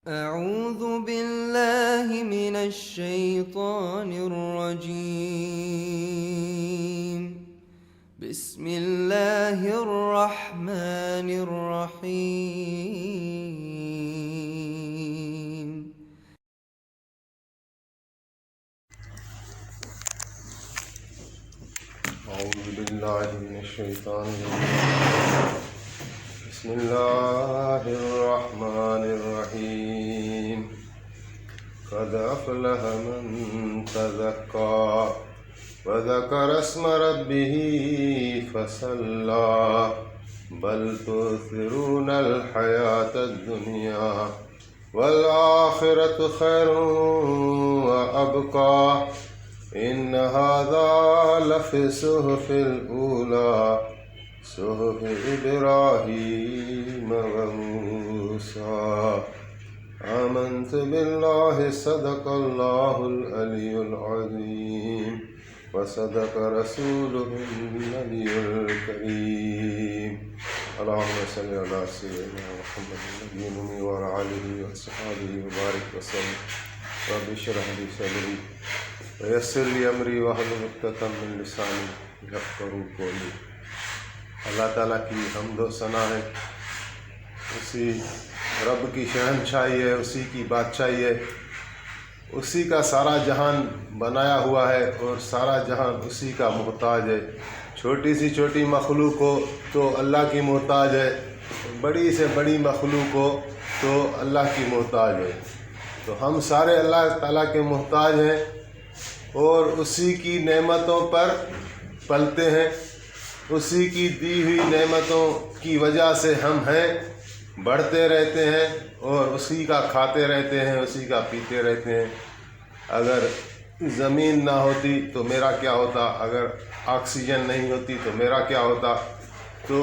أعوذ بالله من الشيطان الرجيم. بسم الله الرحمن الرحيم. أعوذ بالله من الشيطان الرجيم. بسم الله الرحمن الرحيم. قد أفلح من تزكى وذكر اسم ربه فصلى بل تؤثرون الحياة الدنيا والآخرة خير وأبقى إن هذا لفي الصحف الأولى صحف إبراهيم وموسى. آمنت بالله صدق الله العلي العظيم وصدق رسوله النبي الكريم. اللهم صل على سيدنا محمد النبي الأمي وعلى آله وصحبه وبارك وسلم. رب اشرح لي صدري ويسر لي امری واحلل عقدۃ من لسانی یفقہوا قولی. اللہ تعالیٰ کی حمد و ثنا ہے، اسی رب کی شہنشاہی ہے، اسی کی بادشاہی ہے، اسی کا سارا جہان بنایا ہوا ہے اور سارا جہان اسی کا محتاج ہے. چھوٹی سی چھوٹی مخلوق ہو تو اللہ کی محتاج ہے، بڑی سے بڑی مخلوق ہو تو اللہ کی محتاج ہے. تو ہم سارے اللہ تعالیٰ کے محتاج ہیں اور اسی کی نعمتوں پر پلتے ہیں، اسی کی دی ہوئی نعمتوں کی وجہ سے ہم ہیں، بڑھتے رہتے ہیں اور اسی کا کھاتے رہتے ہیں، اسی کا پیتے رہتے ہیں. اگر زمین نہ ہوتی تو میرا کیا ہوتا، اگر آکسیجن نہیں ہوتی تو میرا کیا ہوتا. تو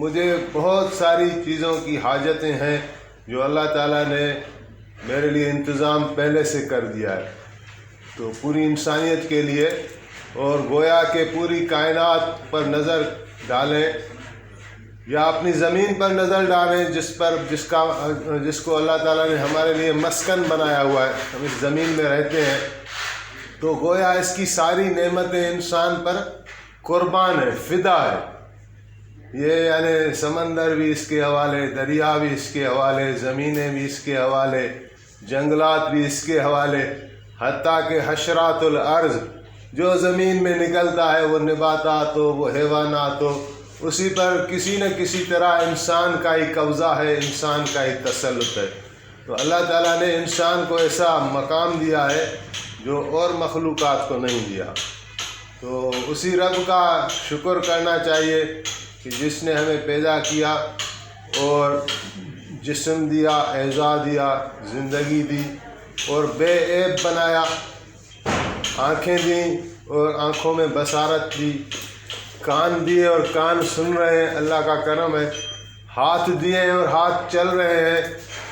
مجھے بہت ساری چیزوں کی حاجتیں ہیں جو اللہ تعالیٰ نے میرے لیے انتظام پہلے سے کر دیا ہے. تو پوری انسانیت کے لیے اور گویا کہ پوری کائنات پر نظر ڈالیں یا اپنی زمین پر نظر ڈالیں جس کو اللہ تعالیٰ نے ہمارے لیے مسکن بنایا ہوا ہے. ہم اس زمین میں رہتے ہیں تو گویا اس کی ساری نعمتیں انسان پر قربان ہے، فدا ہے. یہ یعنی سمندر بھی اس کے حوالے، دریا بھی اس کے حوالے، زمینیں بھی اس کے حوالے، جنگلات بھی اس کے حوالے، حتیٰ کہ حشرات الارض جو زمین میں نکلتا ہے، وہ نباتات ہو، وہ حیوانات ہو، اسی پر کسی نہ کسی طرح انسان کا ہی قبضہ ہے، انسان کا ہی تسلط ہے. تو اللہ تعالیٰ نے انسان کو ایسا مقام دیا ہے جو اور مخلوقات کو نہیں دیا. تو اسی رب کا شکر کرنا چاہیے کہ جس نے ہمیں پیدا کیا اور جسم دیا، اعضاء دیا، زندگی دی اور بے عیب بنایا، آنکھیں دیں اور آنکھوں میں بصارت دی، کان دیے اور کان سن رہے ہیں، اللہ کا کرم ہے. ہاتھ دیے اور ہاتھ چل رہے ہیں،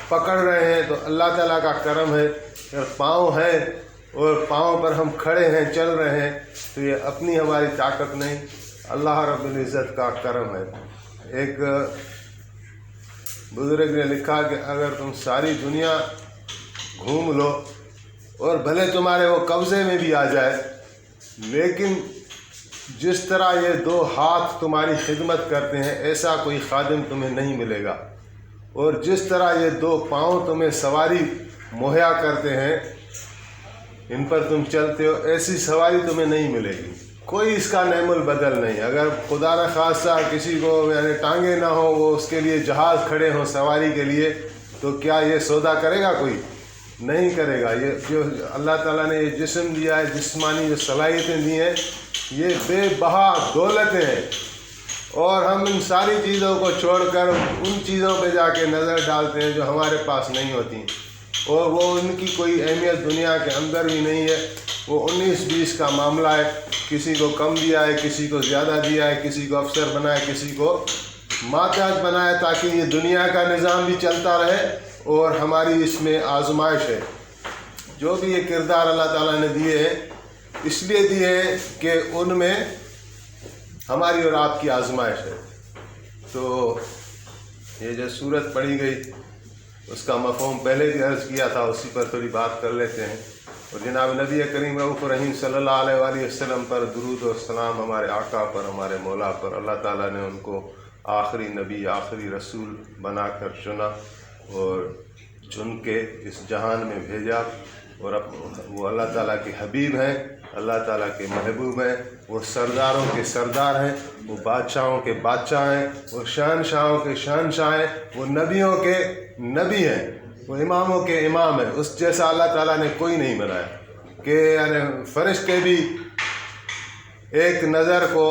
پکڑ رہے ہیں، تو اللہ تعالیٰ کا کرم ہے. اور پاؤں ہیں اور پاؤں پر ہم کھڑے ہیں، چل رہے ہیں، تو یہ اپنی ہماری طاقت نہیں، اللہ رب العزت کا کرم ہے. ایک بزرگ نے لکھا کہ اگر تم ساری دنیا گھوم لو اور بھلے تمہارے وہ قبضے میں بھی آ جائے، لیکن جس طرح یہ دو ہاتھ تمہاری خدمت کرتے ہیں ایسا کوئی خادم تمہیں نہیں ملے گا، اور جس طرح یہ دو پاؤں تمہیں سواری مہیا کرتے ہیں، ان پر تم چلتے ہو، ایسی سواری تمہیں نہیں ملے گی. کوئی اس کا نعم البدل نہیں. اگر خدا نہ خواستہ کسی کو یعنی ٹانگیں نہ ہو، وہ اس کے لیے جہاز کھڑے ہوں سواری کے لیے، تو کیا یہ سودا کرے گا؟ کوئی نہیں کرے گا. یہ جو اللہ تعالیٰ نے یہ جسم دیا ہے، جسمانی جو صلاحیتیں دی ہیں، یہ بے بہا دولتیں ہیں، اور ہم ان ساری چیزوں کو چھوڑ کر ان چیزوں پہ جا کے نظر ڈالتے ہیں جو ہمارے پاس نہیں ہوتی، اور وہ ان کی کوئی اہمیت دنیا کے اندر بھی نہیں ہے. وہ 19-20 کا معاملہ ہے، کسی کو کم دیا ہے، کسی کو زیادہ دیا ہے، کسی کو افسر بنائے، کسی کو ماتحت بنائے، تاکہ یہ دنیا کا نظام بھی چلتا رہے اور ہماری اس میں آزمائش ہے. جو بھی یہ کردار اللہ تعالیٰ نے دیے ہیں، اس لیے دیے ہیں کہ ان میں ہماری اور آپ کی آزمائش ہے. تو یہ جو صورت پڑھی گئی اس کا مفہوم پہلے بھی عرض کیا تھا، اسی پر تھوڑی بات کر لیتے ہیں۔ اور جناب نبی کریم رؤوف رحیم صلی اللہ علیہ وآلہ وسلم پر درود و سلام، ہمارے آقا پر، ہمارے مولا پر۔ اللہ تعالیٰ نے ان کو آخری نبی، آخری رسول بنا کر چنا اور چن کے اس جہان میں بھیجا، اور وہ اللہ تعالیٰ کے حبیب ہیں، اللہ تعالیٰ کے محبوب ہیں، وہ سرداروں کے سردار ہیں، وہ بادشاہوں کے بادشاہ ہیں، وہ شہنشاہوں کے شہنشاہ ہیں، وہ نبیوں کے نبی ہیں، وہ اماموں کے امام ہیں۔ اس جیسا اللہ تعالیٰ نے کوئی نہیں بنایا کہ فرشتے بھی ایک نظر کو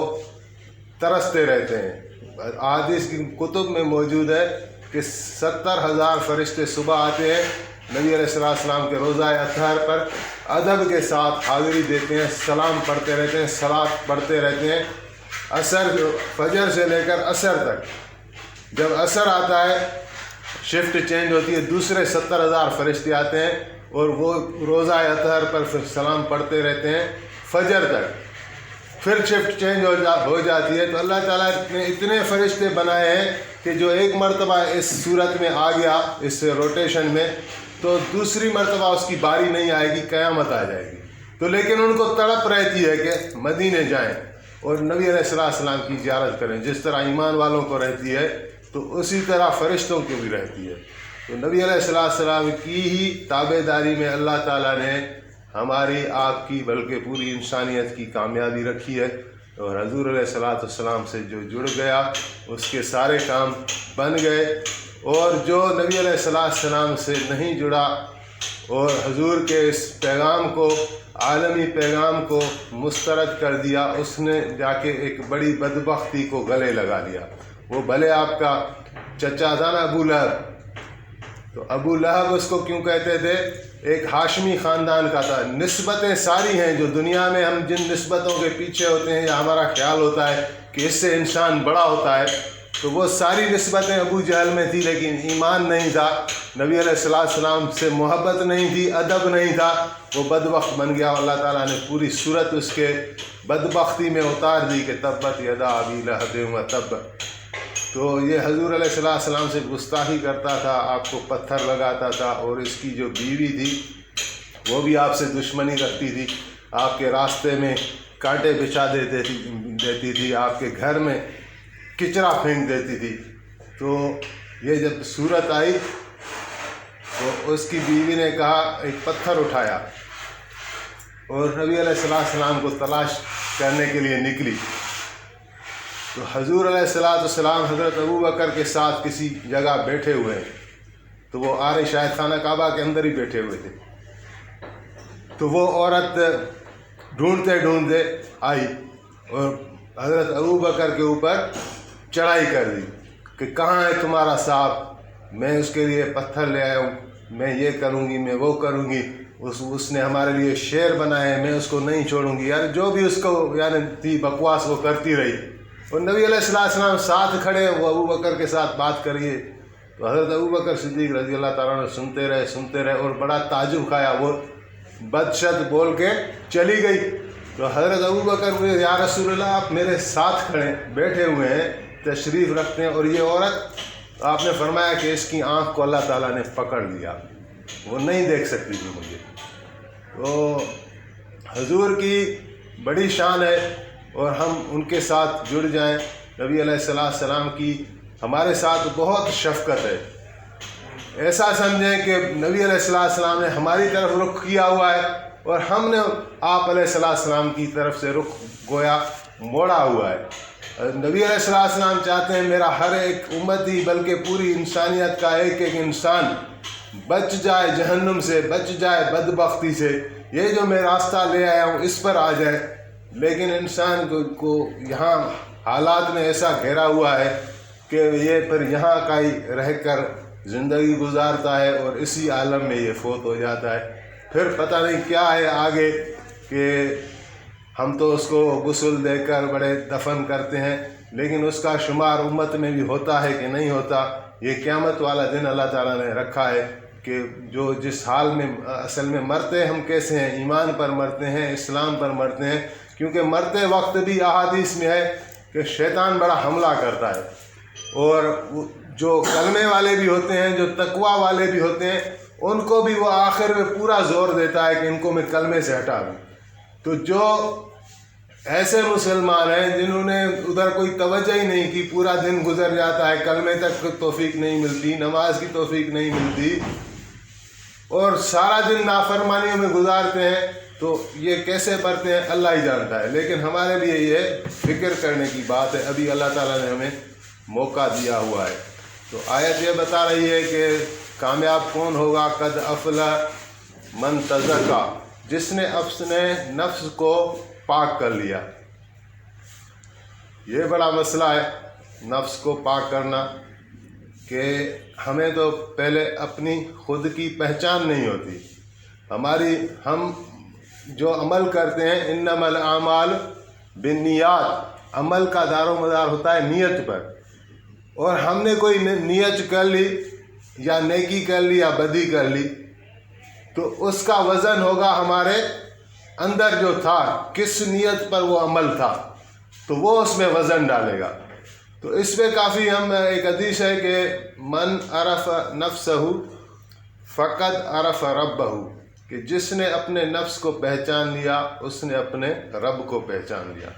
ترستے رہتے ہیں۔ احادیث کی کتب میں موجود ہے کہ 70,000 فرشتے صبح آتے ہیں، نبی علیہ السلام کے روزہ اطہر پر ادب کے ساتھ حاضری دیتے ہیں، سلام پڑھتے رہتے ہیں، صلاۃ پڑھتے رہتے ہیں، فجر سے لے کر عصر تک۔ جب عصر آتا ہے، شفٹ چینج ہوتی ہے، دوسرے 70,000 فرشتے آتے ہیں اور وہ روزہ اطہر پر پھر سلام پڑھتے رہتے ہیں فجر تک، پھر شفٹ چینج ہو جاتی ہے۔ تو اللہ تعالیٰ نے اتنے فرشتے بنائے ہیں کہ جو ایک مرتبہ اس صورت میں آ گیا، اس روٹیشن میں، تو دوسری مرتبہ اس کی باری نہیں آئے گی، قیامت آ جائے گی۔ تو لیکن ان کو تڑپ رہتی ہے کہ مدینے جائیں اور نبی علیہ السلام کی زیارت کریں۔ جس طرح ایمان والوں کو رہتی ہے تو اسی طرح فرشتوں کو بھی رہتی ہے۔ تو نبی علیہ السلام کی ہی تابع داری میں اللہ تعالیٰ نے ہماری، آپ کی، بلکہ پوری انسانیت کی کامیابی رکھی ہے۔ اور حضور علیہ السلام سے جو جڑ گیا اس کے سارے کام بن گئے، اور جو نبی علیہ السلام سے نہیں جڑا اور حضور کے اس پیغام کو، عالمی پیغام کو مسترد کر دیا، اس نے جا کے ایک بڑی بدبختی کو گلے لگا لیا۔ وہ بھلے آپ کا چچا تھا نا ابو لہب، تو ابو لہب اس کو کیوں کہتے تھے؟ ایک ہاشمی خاندان کا تھا۔ نسبتیں ساری ہیں جو دنیا میں ہم جن نسبتوں کے پیچھے ہوتے ہیں یا ہمارا خیال ہوتا ہے کہ اس سے انسان بڑا ہوتا ہے، تو وہ ساری نسبتیں ابو جہل میں تھی، لیکن ایمان نہیں تھا، نبی علیہ السلام سے محبت نہیں تھی، ادب نہیں تھا، وہ بدبخت بن گیا۔ اللہ تعالیٰ نے پوری صورت اس کے بدبختی میں اتار دی کہ تبت یدا ابی لہب وتب۔ تو یہ حضور علیہ السلام سے گستاخی کرتا تھا، آپ کو پتھر لگاتا تھا، اور اس کی جو بیوی تھی وہ بھی آپ سے دشمنی رکھتی تھی، آپ کے راستے میں کانٹے بچھا دیتی تھی، آپ کے گھر میں کچرا پھینک دیتی تھی۔ تو یہ جب صورت آئی تو اس کی بیوی نے کہا، ایک پتھر اٹھایا اور نبی علیہ السلام کو تلاش کرنے کے لیے نکلی۔ تو حضور علیہ السلام حضرت ابو بکر کے ساتھ کسی جگہ بیٹھے ہوئے ہیں، تو وہ شاید خانہ کعبہ کے اندر ہی بیٹھے ہوئے تھے۔ تو وہ عورت ڈھونڈتے ڈھونڈتے آئی اور حضرت ابو بکر کے اوپر چڑھائی کر دی کہ کہاں ہے تمہارا صاحب، میں اس کے لیے پتھر لے آیا ہوں، میں یہ کروں گی، میں وہ کروں گی، اس نے ہمارے لیے شعر بنائے ہیں، میں اس کو نہیں چھوڑوں گی۔ یعنی جو بھی اس کو تھی بکواس وہ کرتی رہی، اور نبی علیہ السلام ساتھ کھڑے، وہ ابو بکر کے ساتھ بات کریے۔ تو حضرت ابو بکر صدیق رضی اللہ تعالیٰ عنہ سنتے رہے اور بڑا تعجب کھایا، وہ بدشد بول کے چلی گئی۔ تو حضرت ابو بکر مجھے، یا رسول اللہ، آپ میرے ساتھ کھڑے بیٹھے ہوئے ہیں، تشریف رکھتے ہیں، اور یہ عورت، آپ نے فرمایا کہ اس کی آنکھ کو اللہ تعالیٰ نے پکڑ لیا، وہ نہیں دیکھ سکتی تھی مجھے۔ تو حضور کی بڑی شان ہے اور ہم ان کے ساتھ جڑ جائیں۔ نبی علیہ السلام کی ہمارے ساتھ بہت شفقت ہے۔ ایسا سمجھیں کہ نبی علیہ السلام نے ہماری طرف رخ کیا ہوا ہے اور ہم نے آپ علیہ السلام کی طرف سے رخ گویا موڑا ہوا ہے۔ نبی علیہ السلام چاہتے ہیں میرا ہر ایک امتی، بلکہ پوری انسانیت کا ایک ایک انسان بچ جائے جہنم سے، بچ جائے بدبختی سے، یہ جو میں راستہ لے آیا ہوں اس پر آ جائے۔ لیکن انسان کو یہاں حالات میں ایسا گھیرا ہوا ہے کہ یہ پھر یہاں کا ہی رہ کر زندگی گزارتا ہے اور اسی عالم میں یہ فوت ہو جاتا ہے۔ پھر پتہ نہیں کیا ہے آگے، کہ ہم تو اس کو غسل دے کر بڑے دفن کرتے ہیں، لیکن اس کا شمار امت میں بھی ہوتا ہے کہ نہیں ہوتا، یہ قیامت والا دن اللہ تعالیٰ نے رکھا ہے کہ جو جس حال میں اصل میں مرتے ہم کیسے ہیں، ایمان پر مرتے ہیں، اسلام پر مرتے ہیں، کیونکہ مرتے وقت بھی احادیث میں ہے کہ شیطان بڑا حملہ کرتا ہے، اور جو کلمے والے بھی ہوتے ہیں، جو تقوی والے بھی ہوتے ہیں، ان کو بھی وہ آخر میں پورا زور دیتا ہے کہ ان کو میں کلمے سے ہٹا دوں۔ تو جو ایسے مسلمان ہیں جنہوں نے ادھر کوئی توجہ ہی نہیں کی، پورا دن گزر جاتا ہے، کلمے تک توفیق نہیں ملتی، نماز کی توفیق نہیں ملتی، اور سارا دن نافرمانیوں میں گزارتے ہیں، تو یہ کیسے پڑھتے ہیں اللہ ہی جانتا ہے۔ لیکن ہمارے لیے یہ فکر کرنے کی بات ہے، ابھی اللہ تعالیٰ نے ہمیں موقع دیا ہوا ہے۔ تو آیت یہ بتا رہی ہے کہ کامیاب کون ہوگا؟ قد افلح من تزکا، جس نے اپنے نفس کو پاک کر لیا۔ یہ بڑا مسئلہ ہے نفس کو پاک کرنا، کہ ہمیں تو پہلے اپنی خود کی پہچان نہیں ہوتی، ہم جو عمل کرتے ہیں، انما الاعمال بالنیات، عمل کا دار و مدار ہوتا ہے نیت پر، اور ہم نے کوئی نیت کر لی، یا نیکی کر لی یا بدی کر لی، تو اس کا وزن ہوگا ہمارے اندر جو تھا، کس نیت پر وہ عمل تھا، تو وہ اس میں وزن ڈالے گا۔ تو اس پہ کافی ہم ایک حدیث ہے کہ من عرف نفسہ فقد عرف ربہ، کہ جس نے اپنے نفس کو پہچان لیا اس نے اپنے رب کو پہچان لیا۔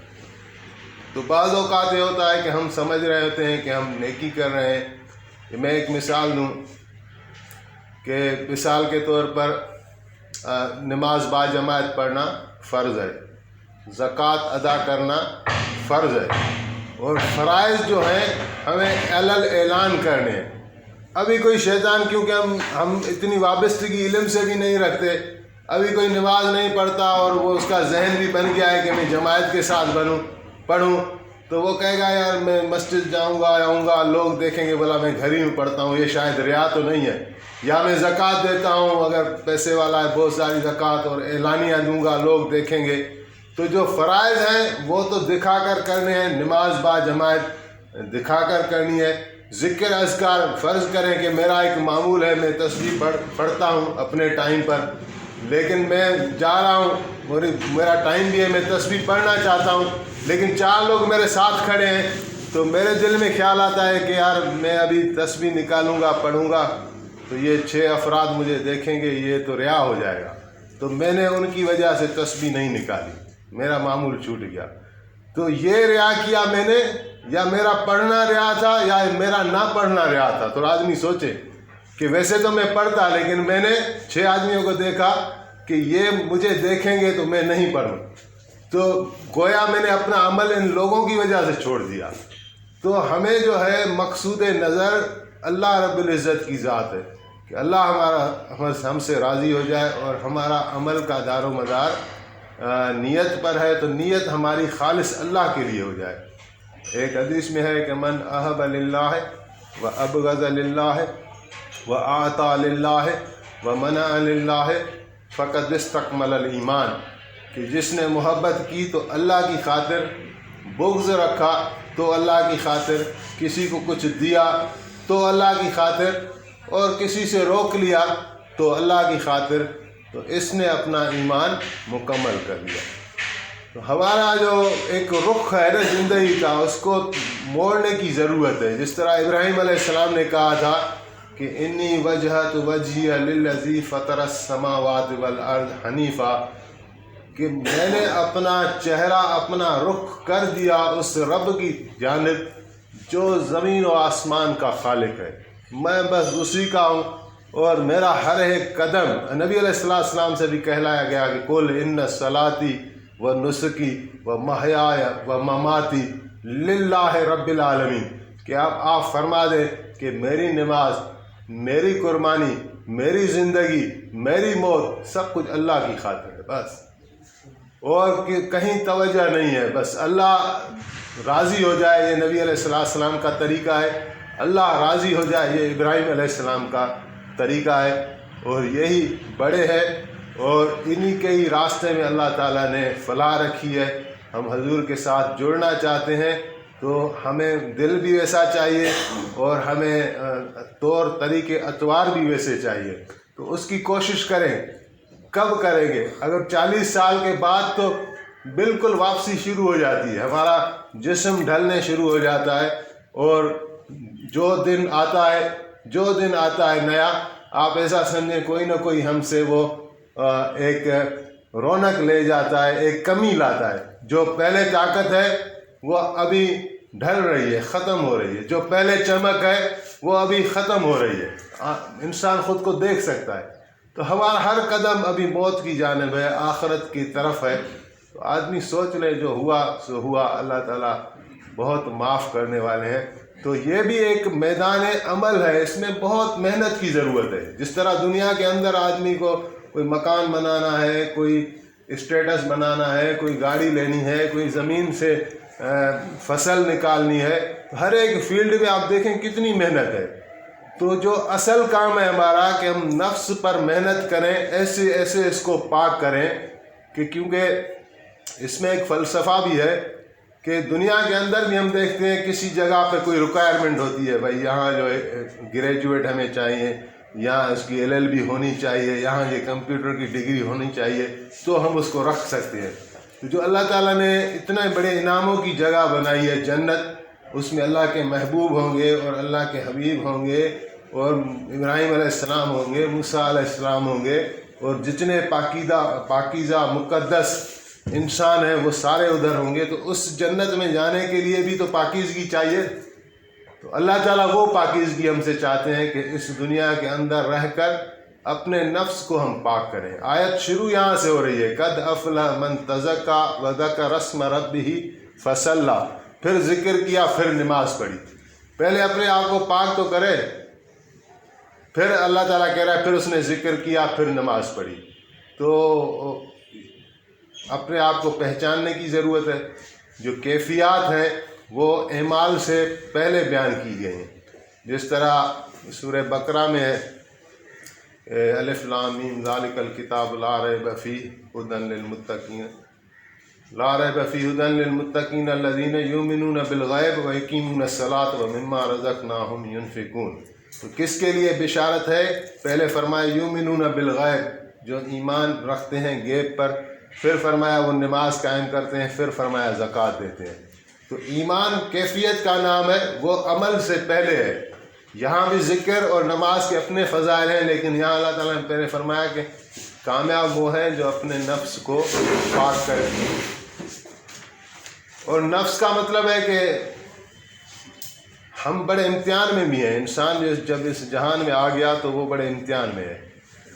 تو بعض اوقات یہ ہوتا ہے کہ ہم سمجھ رہے ہوتے ہیں کہ ہم نیکی کر رہے ہیں۔ میں ایک مثال دوں کہ مثال کے طور پر نماز با جماعت پڑھنا فرض ہے، زکوٰۃ ادا کرنا فرض ہے، اور فرائض جو ہیں ہمیں اعلان کرنے ہیں۔ ابھی کوئی شیطان، کیونکہ ہم اتنی وابستگی علم سے بھی نہیں رکھتے، ابھی کوئی نماز نہیں پڑھتا اور وہ اس کا ذہن بھی بن گیا ہے کہ میں جماعت کے ساتھ پڑھوں، تو وہ کہے گا یار میں مسجد جاؤں گا، آؤں گا، لوگ دیکھیں گے بولا میں گھر ہی میں پڑھتا ہوں، یہ شاید ریا تو نہیں ہے، یا میں زکوٰۃ دیتا ہوں، اگر پیسے والا ہے بہت ساری زکوٰۃ، اور اعلانیہ دوں گا، لوگ دیکھیں گے۔ تو جو فرائض ہیں وہ تو دکھا کر کرنے ہیں، نماز با جماعت دکھا کر کرنی ہے، ذکر اذکار فرض کریں کہ میرا ایک معمول ہے، میں تسبیح پڑھتا ہوں اپنے ٹائم پر، لیکن میں جا رہا ہوں، میرا ٹائم بھی ہے، میں تسبیح پڑھنا چاہتا ہوں، لیکن 4 لوگ میرے ساتھ کھڑے ہیں، تو میرے دل میں خیال آتا ہے کہ یار میں ابھی تسبیح نکالوں گا، پڑھوں گا، تو یہ 6 افراد مجھے دیکھیں گے، یہ تو ریا ہو جائے گا، تو میں نے ان کی وجہ سے تسبیح نہیں نکالی، میرا معمول چھوٹ گیا۔ تو یہ ریا کیا میں نے، یا میرا پڑھنا ریا تھا، یا میرا نہ پڑھنا ریا تھا؟ تو آدمی سوچے کہ ویسے تو میں پڑھتا، لیکن میں نے 6 آدمیوں کو دیکھا کہ یہ مجھے دیکھیں گے تو میں نہیں پڑھوں، تو گویا میں نے اپنا عمل ان لوگوں کی وجہ سے چھوڑ دیا۔ تو ہمیں جو ہے مقصود نظر اللہ رب العزت کی ذات ہے، کہ اللہ ہم سے راضی ہو جائے، اور ہمارا عمل کا دار و مدار نیت پر ہے، تو نیت ہماری خالص اللہ کے لیے ہو جائے۔ ایک حدیث میں ہے کہ من احب للہ و ابغض للہ و اعطى للہ و منع للہ فقد استکمل الایمان، کہ جس نے محبت کی تو اللہ کی خاطر، بغض رکھا تو اللہ کی خاطر، کسی کو کچھ دیا تو اللہ کی خاطر، اور کسی سے روک لیا تو اللہ کی خاطر، تو اس نے اپنا ایمان مکمل کر لیا۔ تو ہمارا جو ایک رخ ہے نا زندگی کا، اس کو موڑنے کی ضرورت ہے۔ جس طرح ابراہیم علیہ السلام نے کہا تھا کہ انی وجہت وجہی للذی فطر السماوات والارض حنیفا، کہ میں نے اپنا چہرہ، اپنا رخ کر دیا اس رب کی جانب جو زمین و آسمان کا خالق ہے، میں بس اسی کا ہوں، اور میرا ہر ایک قدم، نبی علیہ السلام سے بھی کہلایا گیا کہ قل ان صلاتی و نسکی و محیای و مماتی للہ رب العالمین، کہ آپ فرما دیں کہ میری نماز، میری قربانی، میری زندگی، میری موت، سب کچھ اللہ کی خاطر ہے بس، اور کہیں توجہ نہیں ہے، بس اللہ راضی ہو جائے، یہ نبی علیہ السلام کا طریقہ ہے، اللہ راضی ہو جائے، یہ ابراہیم علیہ السلام کا طریقہ ہے، اور یہی بڑے ہے، اور انہی کے ہی راستے میں اللہ تعالیٰ نے فلاح رکھی ہے۔ ہم حضور کے ساتھ جڑنا چاہتے ہیں تو ہمیں دل بھی ویسا چاہیے، اور ہمیں طور طریقے اطوار بھی ویسے چاہیے، تو اس کی کوشش کریں۔ کب کریں گے؟ اگر 40 سال کے بعد تو بالکل واپسی شروع ہو جاتی ہے، ہمارا جسم ڈھلنے شروع ہو جاتا ہے، اور جو دن آتا ہے نیا، آپ ایسا سمجھیں کوئی نہ کوئی ہم سے وہ ایک رونق لے جاتا ہے، ایک کمی لاتا ہے۔ جو پہلے طاقت ہے وہ ابھی ڈھل رہی ہے، ختم ہو رہی ہے، جو پہلے چمک ہے وہ ابھی ختم ہو رہی ہے۔ انسان خود کو دیکھ سکتا ہے۔ تو ہمارا ہر قدم ابھی موت کی جانب ہے، آخرت کی طرف ہے۔ تو آدمی سوچ لے جو ہوا سو ہوا، اللہ تعالیٰ بہت معاف کرنے والے ہیں۔ تو یہ بھی ایک میدان عمل ہے، اس میں بہت محنت کی ضرورت ہے۔ جس طرح دنیا کے اندر آدمی کو کوئی مکان بنانا ہے، کوئی اسٹیٹس بنانا ہے، کوئی گاڑی لینی ہے، کوئی زمین سے فصل نکالنی ہے، ہر ایک فیلڈ میں آپ دیکھیں کتنی محنت ہے۔ تو جو اصل کام ہے ہمارا کہ ہم نفس پر محنت کریں، ایسے اس کو پاک کریں کہ کیونکہ اس میں ایک فلسفہ بھی ہے کہ دنیا کے اندر بھی ہم دیکھتے ہیں کسی جگہ پہ کوئی ریکوائرمنٹ ہوتی ہے، بھائی یہاں جو گریجویٹ ہمیں چاہیے، یہاں اس کی LLB ہونی چاہیے، یہاں یہ کمپیوٹر کی ڈگری ہونی چاہیے، تو ہم اس کو رکھ سکتے ہیں۔ تو جو اللہ تعالیٰ نے اتنے بڑے انعاموں کی جگہ بنائی ہے جنت، اس میں اللہ کے محبوب ہوں گے اور اللہ کے حبیب ہوں گے اور ابراہیم علیہ السلام ہوں گے، موسیٰ علیہ السلام ہوں گے، اور جتنے پاکیزہ مقدس انسان ہیں وہ سارے ادھر ہوں گے۔ تو اس جنت میں جانے کے لیے بھی تو پاکیزگی چاہیے۔ تو اللہ تعالیٰ وہ پاکیزگی ہم سے چاہتے ہیں کہ اس دنیا کے اندر رہ کر اپنے نفس کو ہم پاک کریں۔ آیت شروع یہاں سے ہو رہی ہے، قد افلح من تزکا وذکر اسم ربہ فصلی، پھر ذکر کیا، پھر نماز پڑھی۔ پہلے اپنے آپ کو پاک تو کرے، پھر اللہ تعالیٰ کہہ رہا ہے پھر اس نے ذکر کیا، پھر نماز پڑھی۔ تو اپنے آپ کو پہچاننے کی ضرورت ہے۔ جو کیفیات ہیں وہ اعمال سے پہلے بیان کی گئی ہیں، جس طرح سورہ بقرہ میں ہے الف لام میم ذالک الکتاب لا ریب فیہ ھدی للمتقین، لا ریب فیہ ھدی للمتقین الذین یؤمنون بالغیب ویقیمون الصلاۃ ومما رزقناہم ینفقون۔ تو کس کے لیے بشارت ہے؟ پہلے فرمایا یؤمنون بالغیب، جو ایمان رکھتے ہیں غیب پر، پھر فرمایا وہ نماز قائم کرتے ہیں، پھر فرمایا زکوٰۃ دیتے ہیں۔ تو ایمان کیفیت کا نام ہے، وہ عمل سے پہلے ہے۔ یہاں بھی ذکر اور نماز کے اپنے فضائل ہیں، لیکن یہاں اللہ تعالیٰ نے پہلے فرمایا کہ کامیاب وہ ہیں جو اپنے نفس کو پاک کریں۔ اور نفس کا مطلب ہے کہ ہم بڑے امتحان میں بھی ہیں۔ انسان جب اس جہان میں آ گیا تو وہ بڑے امتحان میں ہے۔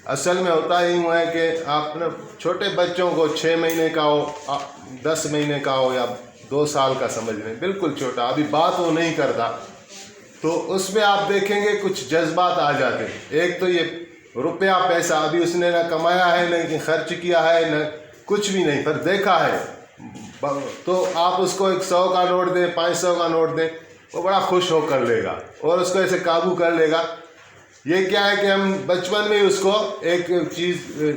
اصل میں ہوتا ہی ہوا ہے کہ آپ نے چھوٹے بچوں کو 6 مہینے کا ہو، 10 مہینے کا ہو یا 2 سال کا سمجھ لیں، بالکل چھوٹا، ابھی بات وہ نہیں کرتا، تو اس میں آپ دیکھیں گے کچھ جذبات آ جاتے ہیں۔ ایک تو یہ روپیہ پیسہ ابھی اس نے نہ کمایا ہے، نہ خرچ کیا ہے، نہ کچھ بھی نہیں، پر دیکھا ہے، تو آپ اس کو 100 کا نوٹ دیں، 500 کا نوٹ دیں، وہ بڑا خوش ہو کر لے گا اور اس کو ایسے قابو کر لے گا۔ یہ کیا ہے کہ ہم بچپن میں اس کو ایک چیز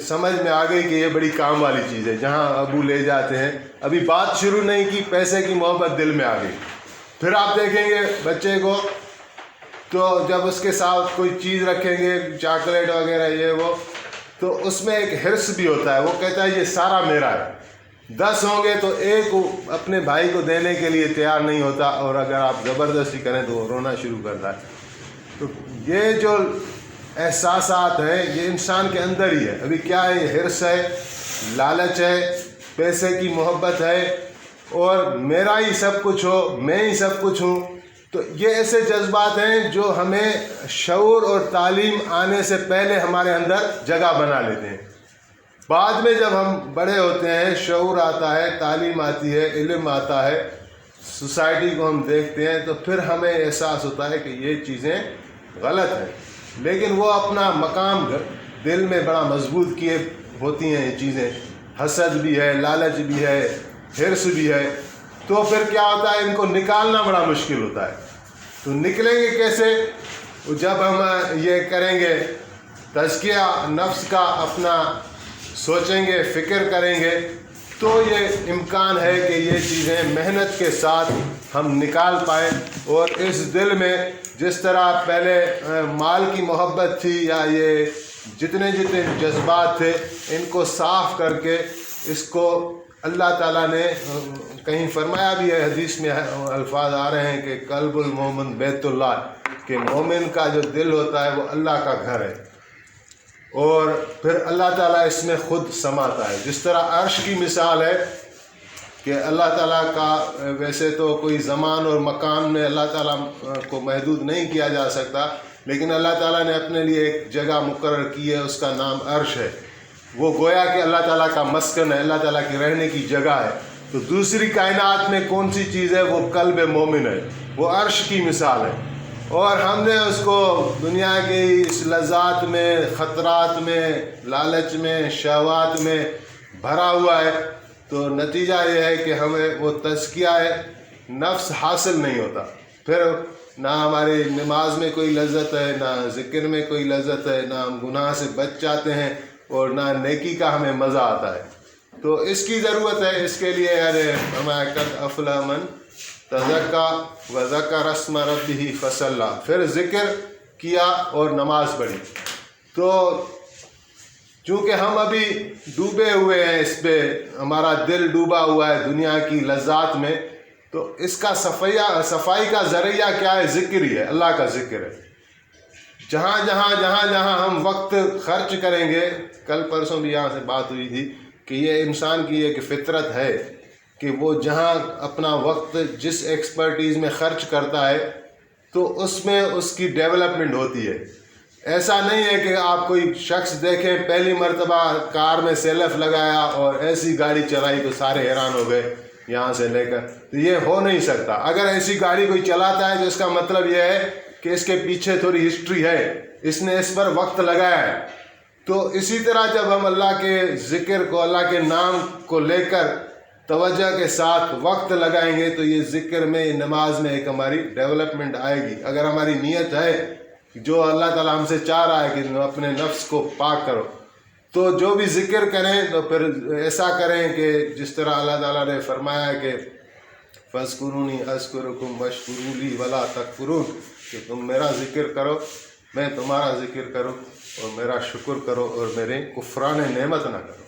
سمجھ میں آ گئی کہ یہ بڑی کام والی چیز ہے، جہاں ابو لے جاتے ہیں، ابھی بات شروع نہیں کی، پیسے کی محبت دل میں آ گئی۔ پھر آپ دیکھیں گے بچے کو، تو جب اس کے ساتھ کوئی چیز رکھیں گے، چاکلیٹ وغیرہ یہ وہ، تو اس میں ایک حرص بھی ہوتا ہے، وہ کہتا ہے یہ سارا میرا ہے۔ 10 ہوں گے تو ایک اپنے بھائی کو دینے کے لیے تیار نہیں ہوتا، اور اگر آپ زبردستی کریں تو وہ رونا شروع کرتا ہے۔ تو یہ جو احساسات ہیں یہ انسان کے اندر ہی ہے۔ ابھی کیا ہے؟ یہ حرص ہے، لالچ ہے، پیسے کی محبت ہے، اور میرا ہی سب کچھ ہو، میں ہی سب کچھ ہوں۔ تو یہ ایسے جذبات ہیں جو ہمیں شعور اور تعلیم آنے سے پہلے ہمارے اندر جگہ بنا لیتے ہیں۔ بعد میں جب ہم بڑے ہوتے ہیں، شعور آتا ہے، تعلیم آتی ہے، علم آتا ہے، سوسائٹی کو ہم دیکھتے ہیں، تو پھر ہمیں احساس ہوتا ہے کہ یہ چیزیں غلط ہیں، لیکن وہ اپنا مقام دل میں بڑا مضبوط کیے ہوتی ہیں یہ چیزیں۔ حسد بھی ہے، لالچ بھی ہے، حرص بھی ہے، تو پھر کیا ہوتا ہے؟ ان کو نکالنا بڑا مشکل ہوتا ہے۔ تو نکلیں گے کیسے؟ جب ہم یہ کریں گے، تزکیہ نفس کا اپنا سوچیں گے، فکر کریں گے، تو یہ امکان ہے کہ یہ چیزیں محنت کے ساتھ ہم نکال پائیں۔ اور اس دل میں جس طرح پہلے مال کی محبت تھی، یا یہ جتنے جذبات تھے، ان کو صاف کر کے اس کو اللہ تعالیٰ نے کہیں فرمایا بھی ہے، حدیث میں الفاظ آ رہے ہیں کہ قلب المومن بیت اللہ، کہ مومن کا جو دل ہوتا ہے وہ اللہ کا گھر ہے، اور پھر اللہ تعالیٰ اس میں خود سماتا ہے. جس طرح عرش کی مثال ہے کہ اللہ تعالیٰ کا ویسے تو کوئی زمان اور مکان میں اللہ تعالیٰ کو محدود نہیں کیا جا سکتا، لیکن اللہ تعالیٰ نے اپنے لیے ایک جگہ مقرر کی ہے، اس کا نام عرش ہے. وہ گویا کہ اللہ تعالیٰ کا مسکن ہے، اللہ تعالیٰ کی رہنے کی جگہ ہے. تو دوسری کائنات میں کون سی چیز ہے؟ وہ قلب مومن ہے، وہ عرش کی مثال ہے. اور ہم نے اس کو دنیا کی اس لذات میں، خطرات میں، لالچ میں، شہوات میں بھرا ہوا ہے، تو نتیجہ یہ ہے کہ ہمیں وہ تزکیہ نفس حاصل نہیں ہوتا. پھر نہ ہماری نماز میں کوئی لذت ہے، نہ ذکر میں کوئی لذت ہے، نہ ہم گناہ سے بچ جاتے ہیں، اور نہ نیکی کا ہمیں مزہ آتا ہے. تو اس کی ضرورت ہے. اس کے لیے ہمیں قد افلح من تزکیٰ وذکر اسم ربہ فصلی، پھر ذکر کیا اور نماز پڑھی. تو چونکہ ہم ابھی ڈوبے ہوئے ہیں، اس پہ ہمارا دل ڈوبا ہوا ہے دنیا کی لذات میں، تو اس کا صفائی کا ذریعہ کیا ہے؟ ذکر ہی ہے، اللہ کا ذکر ہے. جہاں ہم وقت خرچ کریں گے، کل پرسوں بھی یہاں سے بات ہوئی تھی کہ یہ انسان کی ایک فطرت ہے کہ وہ جہاں اپنا وقت جس ایکسپرٹیز میں خرچ کرتا ہے تو اس میں اس کی ڈیولپمنٹ ہوتی ہے. ایسا نہیں ہے کہ آپ کوئی شخص دیکھیں پہلی مرتبہ کار میں سیلف لگایا اور ایسی گاڑی چلائی تو سارے حیران ہو گئے یہاں سے لے کر. تو یہ ہو نہیں سکتا. اگر ایسی گاڑی کوئی چلاتا ہے تو اس کا مطلب یہ ہے کہ اس کے پیچھے تھوڑی ہسٹری ہے، اس نے اس پر وقت لگایا ہے. تو اسی طرح جب ہم اللہ کے ذکر کو، اللہ کے نام کو لے کر توجہ کے ساتھ وقت لگائیں گے تو یہ ذکر میں، نماز میں ایک ہماری ڈیولپمنٹ آئے گی. اگر ہماری نیت ہے جو اللہ تعالیٰ ہم سے چاہ رہا ہے کہ اپنے نفس کو پاک کرو، تو جو بھی ذکر کریں تو پھر ایسا کریں کہ جس طرح اللہ تعالیٰ نے فرمایا کہ فاذکرونی اذکرکم واشکروا لی ولا تکفرون، کہ تم میرا ذکر کرو، میں تمہارا ذکر کروں، اور میرا شکر کرو اور میرے کفران نعمت نہ کرو.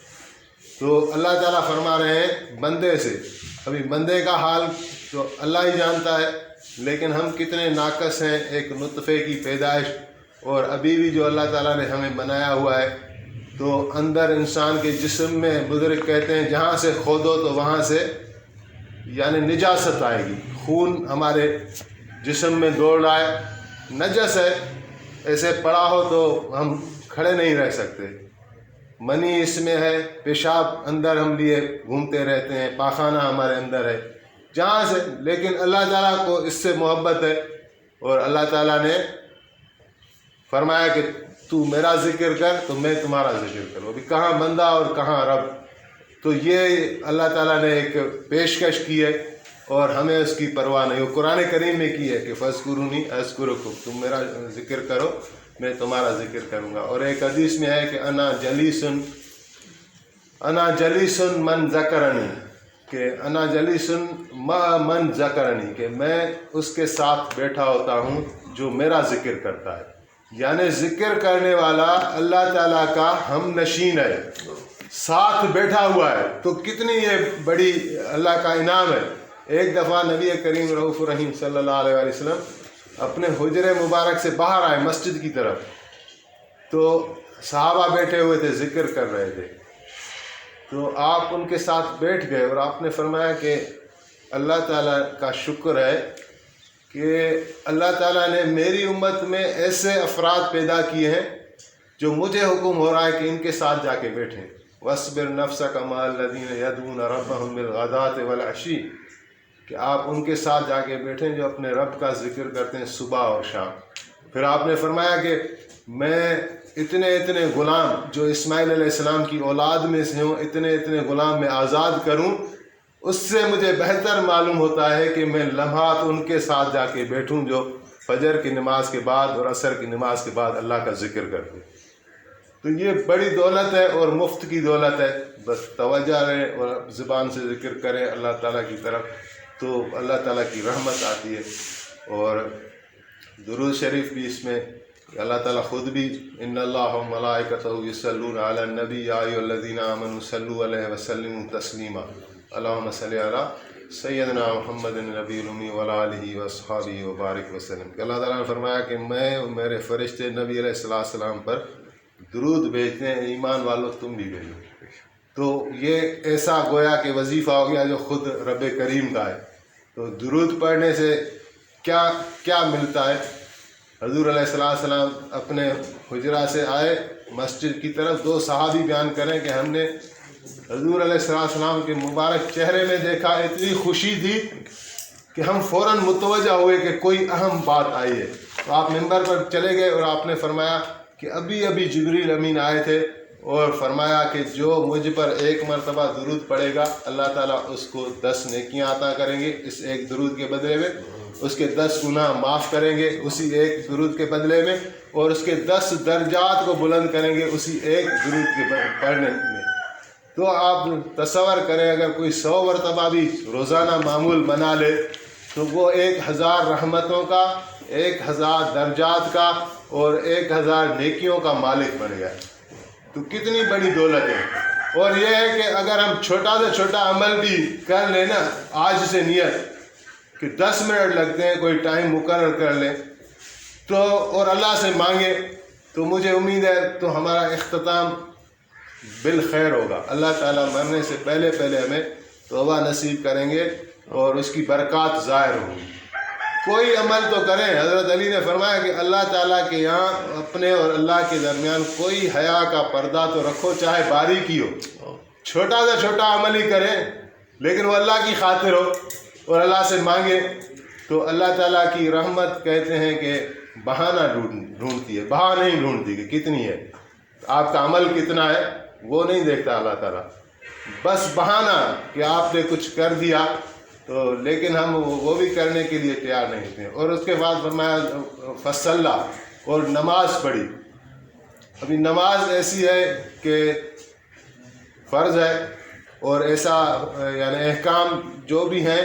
تو اللہ تعالیٰ فرما رہے ہیں بندے سے. ابھی بندے کا حال تو اللہ ہی جانتا ہے، لیکن ہم کتنے ناقص ہیں. ایک نطفے کی پیدائش، اور ابھی بھی جو اللہ تعالیٰ نے ہمیں بنایا ہوا ہے، تو اندر انسان کے جسم میں بزرگ کہتے ہیں جہاں سے کھودو تو وہاں سے یعنی نجاست آئے گی. خون ہمارے جسم میں دوڑ رہا ہے، نجس ہے، ایسے پڑا ہو تو ہم کھڑے نہیں رہ سکتے. منی اس میں ہے، پیشاب اندر ہم لیے گھومتے رہتے ہیں، پاخانہ ہمارے اندر ہے جہاں سے. لیکن اللہ تعالیٰ کو اس سے محبت ہے، اور اللہ تعالیٰ نے فرمایا کہ تو میرا ذکر کر تو میں تمہارا ذکر کروں. ابھی کہاں بندہ اور کہاں رب. تو یہ اللہ تعالیٰ نے ایک پیشکش کی ہے، اور ہمیں اس کی پرواہ نہیں. وہ قرآن کریم میں کی ہے کہ فاذکرونی اذکرکم، تم میرا ذکر کرو میں تمہارا ذکر کروں گا. اور ایک حدیث میں ہے کہ انا جلیسن من ذکرنی، کہ انا جلیسن ما من ذکرنی، کہ میں اس کے ساتھ بیٹھا ہوتا ہوں جو میرا ذکر کرتا ہے. یعنی ذکر کرنے والا اللہ تعالیٰ کا ہم نشین ہے، ساتھ بیٹھا ہوا ہے. تو کتنی یہ بڑی اللہ کا انعام ہے. ایک دفعہ نبی کریم رؤوف الرحیم صلی اللہ علیہ وسلم اپنے حجرے مبارک سے باہر آئے مسجد کی طرف، تو صحابہ بیٹھے ہوئے تھے، ذکر کر رہے تھے. تو آپ ان کے ساتھ بیٹھ گئے، اور آپ نے فرمایا کہ اللہ تعالیٰ کا شکر ہے کہ اللہ تعالیٰ نے میری امت میں ایسے افراد پیدا کیے ہیں جو مجھے حکم ہو رہا ہے کہ ان کے ساتھ جا کے بیٹھیں. وَاصْبِرْ نَفْسَكَ مَعَ الَّذِينَ يَدْعُونَ رَبَّهُمْ بِالْغَدَاةِ وَالْعَشِيِّ، کہ آپ ان کے ساتھ جا کے بیٹھیں جو اپنے رب کا ذکر کرتے ہیں صبح اور شام. پھر آپ نے فرمایا کہ میں اتنے غلام جو اسماعیل علیہ السلام کی اولاد میں سے ہوں، اتنے غلام میں آزاد کروں، اس سے مجھے بہتر معلوم ہوتا ہے کہ میں لمحات ان کے ساتھ جا کے بیٹھوں جو فجر کی نماز کے بعد اور عصر کی نماز کے بعد اللہ کا ذکر کرتے. تو یہ بڑی دولت ہے اور مفت کی دولت ہے. بس توجہ رہے اور زبان سے ذکر کریں اللہ تعالیٰ کی طرف، تو اللہ تعالیٰ کی رحمت آتی ہے. اور درود شریف بھی اس میں اللہ تعالیٰ خود بھی ان اللہ و ملائکتہ یصلون علی النبی یا ایھا الذین آمنوا صلوا علیہ وسلموا تسلیما اللہم صلی علی سیدنا محمد نبی الامی وعلی آلہ واصحابہ وبارک وسلم کہ اللہ تعالیٰ نے فرمایا کہ میں اور میرے فرشتے نبی علیہ السلام پر درود بھیجتے ہیں، ایمان والو تم بھی بھیجو۔ تو یہ ایسا گویا کہ وظیفہ ہو گیا جو خود رب کریم کا ہے۔ تو درود پڑھنے سے کیا ملتا ہے؟ حضور علیہ السلام اپنے حجرہ سے آئے مسجد کی طرف، دو صحابی بیان کریں کہ ہم نے حضور علیہ السلام کے مبارک چہرے میں دیکھا، اتنی خوشی تھی کہ ہم فوراً متوجہ ہوئے کہ کوئی اہم بات آئی ہے۔ تو آپ ممبر پر چلے گئے اور آپ نے فرمایا کہ ابھی جبریل امین آئے تھے اور فرمایا کہ جو مجھ پر ایک مرتبہ درود پڑے گا اللہ تعالیٰ اس کو 10 نیکیاں عطا کریں گے اس ایک درود کے بدلے میں، اس کے 10 گناہ معاف کریں گے اسی ایک درود کے بدلے میں، اور اس کے 10 درجات کو بلند کریں گے اسی ایک درود کے پڑھنے میں۔ تو آپ تصور کریں اگر کوئی 100 مرتبہ بھی روزانہ معمول بنا لے تو وہ 1000 رحمتوں کا، 1000 درجات کا اور 1000 نیکیوں کا مالک بن گیا۔ تو کتنی بڑی دولت ہے۔ اور یہ ہے کہ اگر ہم چھوٹا سے چھوٹا عمل بھی کر لیں نا، آج سے نیت کہ 10 منٹ لگتے ہیں، کوئی ٹائم مقرر کر لیں تو اور اللہ سے مانگے تو مجھے امید ہے تو ہمارا اختتام بالخیر ہوگا۔ اللہ تعالیٰ مرنے سے پہلے ہمیں توبہ نصیب کریں گے اور اس کی برکات ظاہر ہوں گی۔ کوئی عمل تو کریں، حضرت علی نے فرمایا کہ اللہ تعالیٰ کے یہاں اپنے اور اللہ کے درمیان کوئی حیا کا پردہ تو رکھو، چاہے باریکی ہو، چھوٹا سے چھوٹا عمل ہی کریں لیکن وہ اللہ کی خاطر ہو اور اللہ سے مانگے تو اللہ تعالیٰ کی رحمت کہتے ہیں کہ بہانہ ڈھونڈتی ہے، بہا نہیں ڈھونڈتی کہ کتنی ہے، آپ کا عمل کتنا ہے وہ نہیں دیکھتا اللہ تعالیٰ، بس بہانہ کہ آپ نے کچھ کر دیا تو لیکن ہم وہ بھی کرنے کے لیے تیار نہیں تھے۔ اور اس کے بعد فرمایا فصلہ، اور نماز پڑھی۔ ابھی نماز ایسی ہے کہ فرض ہے اور ایسا یعنی احکام جو بھی ہیں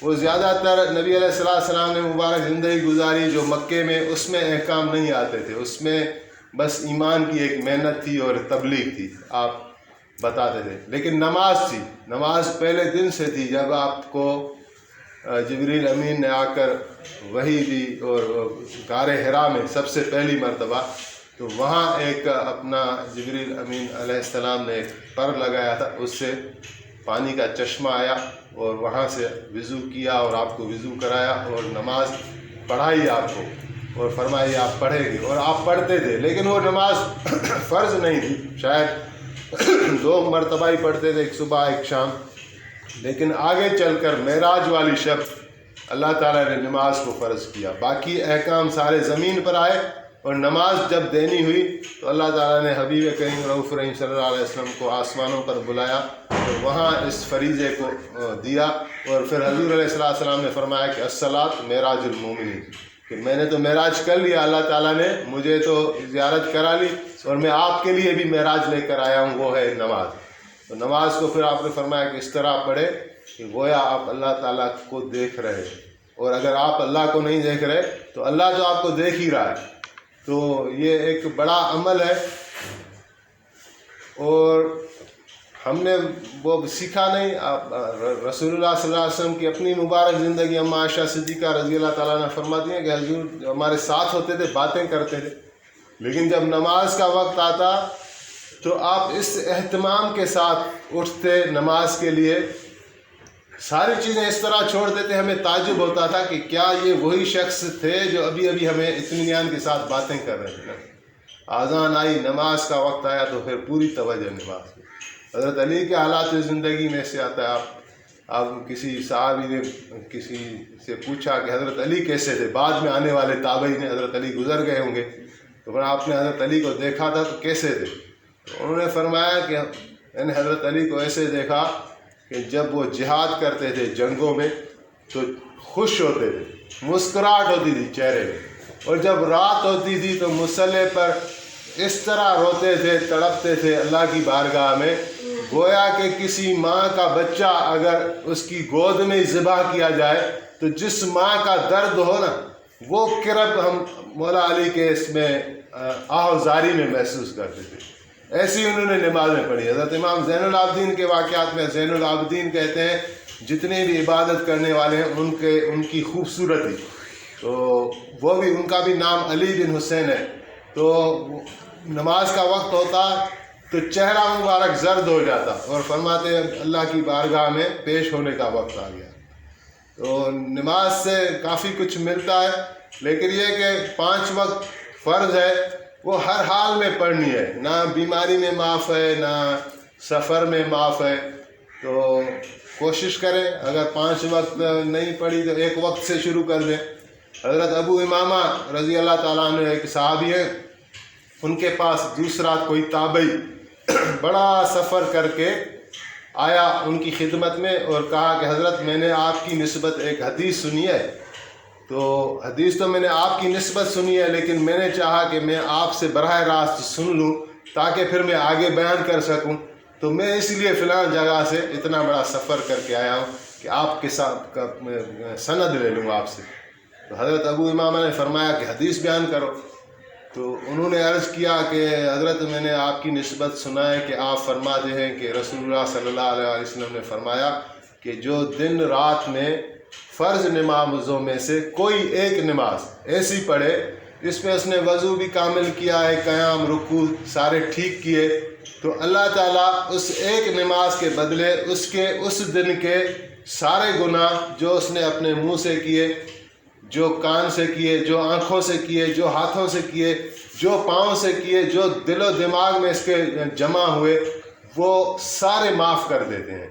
وہ زیادہ تر نبی علیہ السلام نے مبارک زندگی گزاری جو مکے میں، اس میں احکام نہیں آتے تھے، اس میں بس ایمان کی ایک محنت تھی اور تبلیغ تھی، آپ بتاتے تھے۔ لیکن نماز تھی، نماز پہلے دن سے تھی جب آپ کو جبریل امین نے آ کر وحی دی اور غار حرا میں سب سے پہلی مرتبہ، تو وہاں ایک اپنا جبریل امین علیہ السلام نے ایک پر لگایا تھا، اس سے پانی کا چشمہ آیا اور وہاں سے وضو کیا اور آپ کو وضو کرایا اور نماز پڑھائی آپ کو اور فرمائی آپ پڑھیں گے، اور آپ پڑھتے تھے لیکن وہ نماز فرض نہیں تھی، شاید 2 مرتبہ ہی پڑھتے تھے، ایک صبح ایک شام۔ لیکن آگے چل کر معراج والی شب اللہ تعالیٰ نے نماز کو فرض کیا، باقی احکام سارے زمین پر آئے اور نماز جب دینی ہوئی تو اللہ تعالیٰ نے حبیب کریم رؤوف رحیم صلی اللہ علیہ وسلم کو آسمانوں پر بلایا اور وہاں اس فریضے کو دیا، اور پھر حضور علیہ السلام نے فرمایا کہ الصلاۃ معراج المومنین، کہ میں نے تو معراج کر لیا، اللہ تعالیٰ نے مجھے تو زیارت کرا لی اور میں آپ کے لیے بھی معراج لے کر آیا ہوں، وہ ہے نماز۔ تو نماز کو پھر آپ نے فرمایا کہ اس طرح پڑھے کہ گویا آپ اللہ تعالیٰ کو دیکھ رہے، اور اگر آپ اللہ کو نہیں دیکھ رہے تو اللہ تو آپ کو دیکھ ہی رہا ہے۔ تو یہ ایک بڑا عمل ہے اور ہم نے وہ سیکھا نہیں، رسول اللہ صلی اللہ علیہ وسلم کی اپنی مبارک زندگی اما عائشہ صدیقہ رضی اللہ تعالیٰ عنہ فرماتی ہیں کہ حضور ہمارے ساتھ ہوتے تھے، باتیں کرتے تھے، لیکن جب نماز کا وقت آتا تو آپ اس اہتمام کے ساتھ اٹھتے نماز کے لیے، ساری چیزیں اس طرح چھوڑ دیتے، ہمیں تعجب ہوتا تھا کہ کیا یہ وہی شخص تھے جو ابھی ہمیں اطمینان کے ساتھ باتیں کر رہے تھے۔ اذان آئی، نماز کا وقت آیا تو پھر پوری توجہ نماز کی۔ حضرت علی کے حالات زندگی میں سے آتا ہے، آپ کسی صحابی نے کسی سے پوچھا کہ حضرت علی کیسے تھے، بعد میں آنے والے تابعی نے حضرت علی گزر گئے ہوں گے تو پھر آپ نے حضرت علی کو دیکھا تھا تو کیسے تھے؟ تو انہوں نے فرمایا کہ میں نے حضرت علی کو ایسے دیکھا کہ جب وہ جہاد کرتے تھے جنگوں میں تو خوش ہوتے تھے، مسکراہٹ ہوتی تھی چہرے میں، اور جب رات ہوتی تھی تو مصلے پر اس طرح روتے تھے، تڑپتے تھے اللہ کی بارگاہ میں، گویا کہ کسی ماں کا بچہ اگر اس کی گود میں ذبح کیا جائے تو جس ماں کا درد ہو نا وہ کرب ہم مولا علی کے اس میں آہوزاری میں محسوس کرتے تھے۔ ایسی انہوں نے نمازیں پڑھی۔ حضرت امام زین العابدین کے واقعات میں زین العابدین کہتے ہیں جتنے بھی عبادت کرنے والے ہیں ان کی خوبصورتی، تو وہ بھی ان کا بھی نام علی بن حسین ہے. تو نماز کا وقت ہوتا تو چہرہ مبارک زرد ہو جاتا اور فرماتے اللہ کی بارگاہ میں پیش ہونے کا وقت آ گیا. تو نماز سے کافی کچھ ملتا ہے، لیکن یہ کہ 5 وقت فرض ہے وہ ہر حال میں پڑھنی ہے، نہ بیماری میں معاف ہے نہ سفر میں معاف ہے. تو کوشش کریں اگر 5 وقت نہیں پڑھی تو 1 وقت سے شروع کر دیں. حضرت ابو امامہ رضی اللہ تعالیٰ عنہ ایک صحابی ہے، ان کے پاس دوسرا کوئی تابعی بڑا سفر کر کے آیا ان کی خدمت میں اور کہا کہ حضرت میں نے آپ کی نسبت ایک حدیث سنی ہے. تو حدیث تو میں نے آپ کی نسبت سنی ہے، لیکن میں نے چاہا کہ میں آپ سے براہ راست سن لوں تاکہ پھر میں آگے بیان کر سکوں. تو میں اس لیے فلاں جگہ سے اتنا بڑا سفر کر کے آیا ہوں کہ آپ کے ساتھ سند لے لوں آپ سے. تو حضرت ابو امامہ نے فرمایا کہ حدیث بیان کرو. تو انہوں نے عرض کیا کہ حضرت میں نے آپ کی نسبت سنا ہے کہ آپ فرماتے ہیں کہ رسول اللہ صلی اللہ علیہ وسلم نے فرمایا کہ جو دن رات میں فرض نمازوں میں سے کوئی ایک نماز ایسی پڑھے جس میں اس نے وضو بھی کامل کیا ہے، قیام رکوع سارے ٹھیک کیے، تو اللہ تعالیٰ اس ایک نماز کے بدلے اس دن کے سارے گناہ جو اس نے اپنے منہ سے کیے، جو کان سے کیے، جو آنکھوں سے کیے، جو ہاتھوں سے کیے، جو پاؤں سے کیے، جو دل و دماغ میں اس کے جمع ہوئے، وہ سارے معاف کر دیتے ہیں.